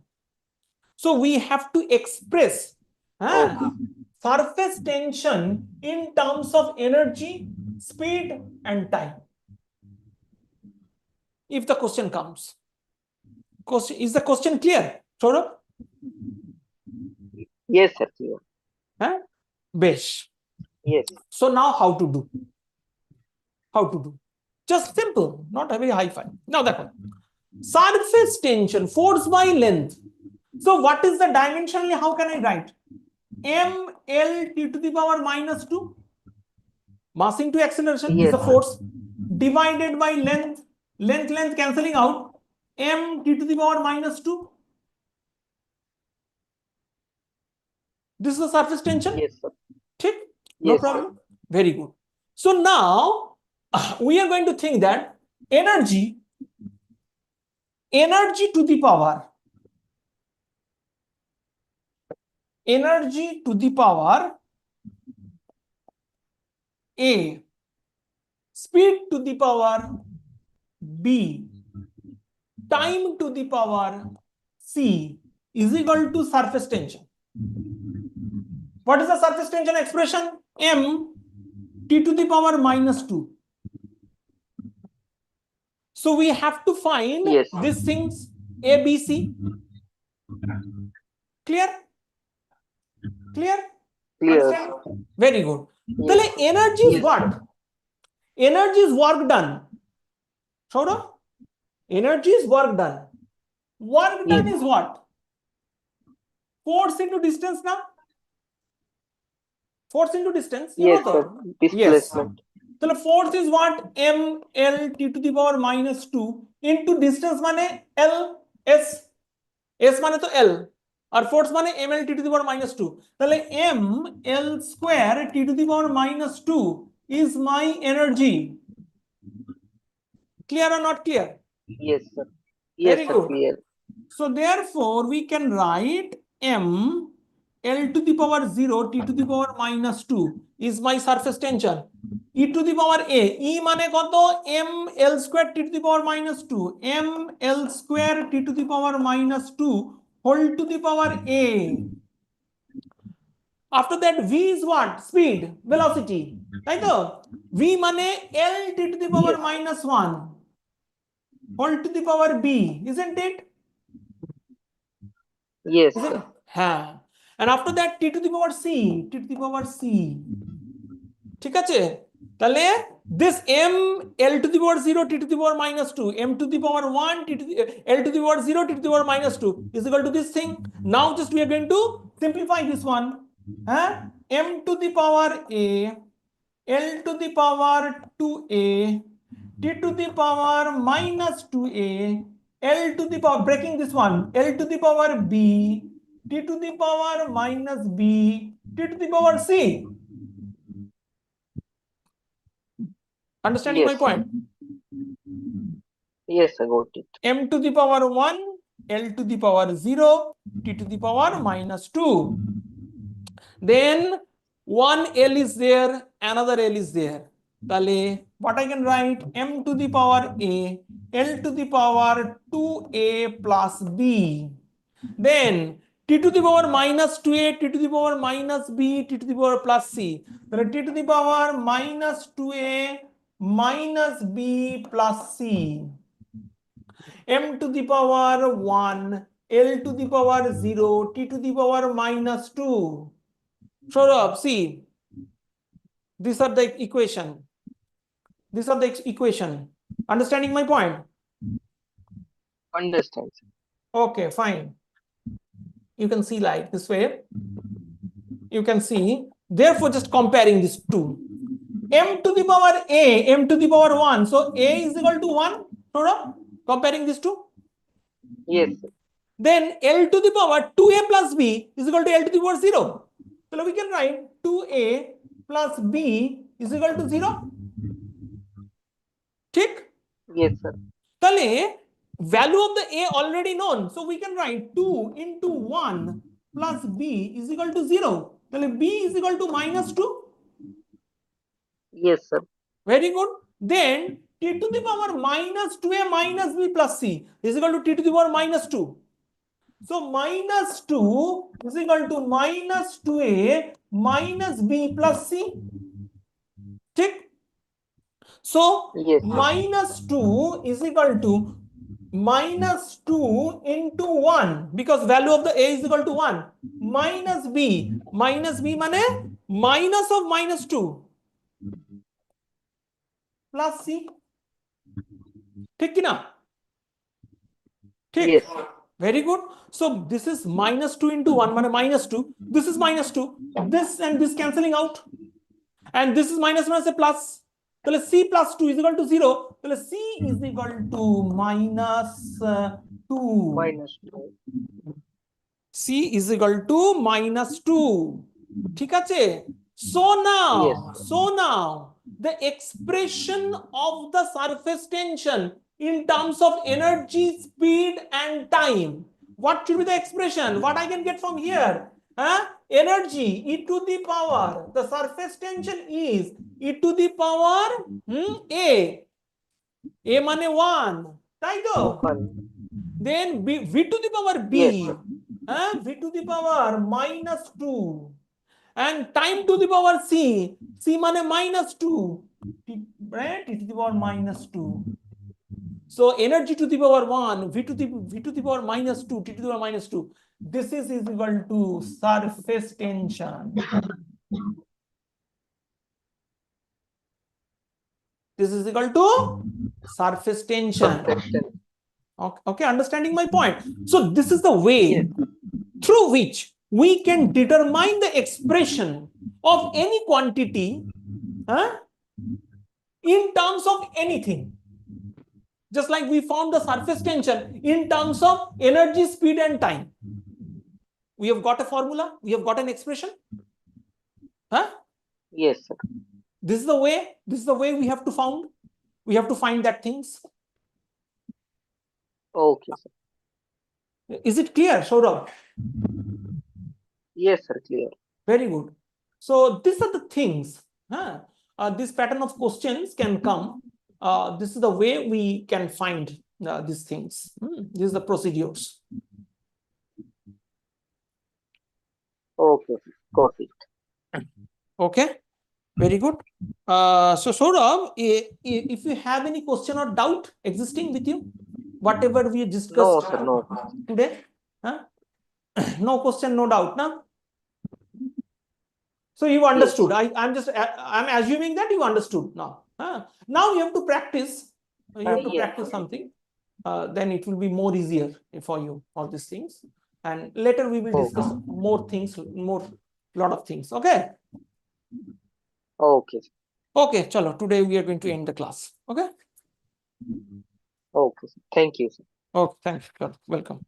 So we have to express surface tension in terms of energy, speed, and time. If the question comes. Is the question clear, Saurabh? Yes, sir. Clear. Besh. Yes. So now how to do? How to do? Just simple, not a very high-fi. Now that one. Surface tension, force by length. So what is the dimensionally? How can I write? mlt to the power -2. Mass into acceleration is the force divided by length. Length cancelling out. mt to the power -2. This is the surface tension. Yes, sir. Tick? No Yes, problem. Very good. So now we are going to think that energy to the power A, speed to the power B, time to the power C is equal to surface tension. What is the surface tension expression? M T to the power minus 2. So we have to find Yes. these things A, B, C. Clear? Clear? Clear. Understand? Very good. Yes. তাহলে energy is Yes. what? Energy is work done. Saurabh? Energy is work done. Work Yes. done is what? Force into distance now? Force into distance, you Yes, know sir. that? Displacement. তাহলে force is what? M L T to the power minus 2 into distance মানে L S S মানে তো L আর force মানে M L T to the power minus 2 তাহলে M L square T to the power minus 2 is my energy. Clear or not clear? Yes, sir. Yes, Very sir. good. Clear. So therefore we can write M L to the power 0 T to the power minus 2 is my surface tension. E to the power A, E মানে কত? M L square T to the power minus 2, M L square T to the power minus 2 whole to the power A. After that V is what? Speed, velocity, তাই তো? V মানে L T to the power Yes. minus 1 whole to the power B, isn't it? Yes, Is it? sir. হ্যাঁ, and after that T to the power C, T to the power C. ঠিক আছে? তাহলে this M L to the power 0 T to the power minus 2 M to the power 1 T to the L to the power 0 T to the power minus 2 is equal to this thing. Now just we are going to simplify this one. Huh? M to the power A L to the power 2A T to the power minus 2A L to the power, breaking this one, L to the power B T to the power minus B T to the power C. Understanding Yes. my point? Yes, I got it. M to the power 1 L to the power 0 T to the power minus 2. Then one L is there, another L is there. তাহলে what I can write? M to the power A L to the power 2A plus B. Then T to the power minus 2A T to the power minus B T to the power plus C. তাহলে T to the power minus 2A minus B plus C. M to the power 1 L to the power 0 T to the power minus 2. Saurabh, see, these are the equation. These are the equation. Understanding my point? Understand, sir. Okay, fine. You can see like this way. You can see, therefore, just comparing these two. M to the power A, M to the power 1. So A is equal to 1. Saurabh, comparing these two. Yes, sir. Then L to the power 2A plus B is equal to L to the power 0. So we can write 2A plus B is equal to 0. ঠিক? Yes, sir. তাহলে value of the A already known. So we can write 2 into 1 plus B is equal to 0. তাহলে B is equal to minus 2. Yes, sir. Very good. Then T to the power minus 2A minus B plus C is equal to T to the power minus 2. So minus 2 is equal to minus 2A minus B plus C. ঠিক? So Yes, sir. minus 2 is equal to minus 2 into 1 because value of the A is equal to 1 minus B মানে minus of minus 2 plus C. ঠিক কি না? ঠিক? Yes. Very good. So this is minus 2 into 1 মানে minus 2. This is minus 2. This and this cancelling out. And this is minus minus a plus. তাহলে C plus 2 is equal to 0. তাহলে C is equal to minus 2. Minus 2. C is equal to minus 2. ঠিক আছে? So Yes. now the expression of the surface tension in terms of energy, speed and time. What should be the expression? What I can get from here? Energy e to the power, the surface tension is e to the power A মানে 1, তাই তো? 1. Then V to the power B, Yes, sir. V to the power minus 2, and time to the power c. C mane -2, right? T to the power -2. So energy to the power 1, v to the power -2, t to the power -2. This is equal to surface tension. This is equal to surface tension. Okay, understanding my point. So this is the way through which we can determine the expression of any quantity in terms of anything. Just like we found the surface tension in terms of energy, speed, and time. We have got a formula, we have got an expression. Yes, sir. This is the way we have to find that things. Okay, sir. Is it clear, Saurabh? Yes, sir, clear. Very good. So these are the things. This pattern of questions can come. This is the way we can find these things. These are the procedures. Okay, sir. Got it. Okay, very good. So Saurabh, if you have any question or doubt existing with you, whatever we discussed No, sir, no. today, no question, no doubt, now. So you understood. Yes. I'm assuming that you understood now. Now you have to practice. You have to Yes. practice something. Then it will be more easier for you, all these things. And later we will discuss more things, lot of things. Okay. Okay. Okay, chalo. Today we are going to end the class. Okay. Okay, sir. Thank you, sir. Okay, thanks. Welcome.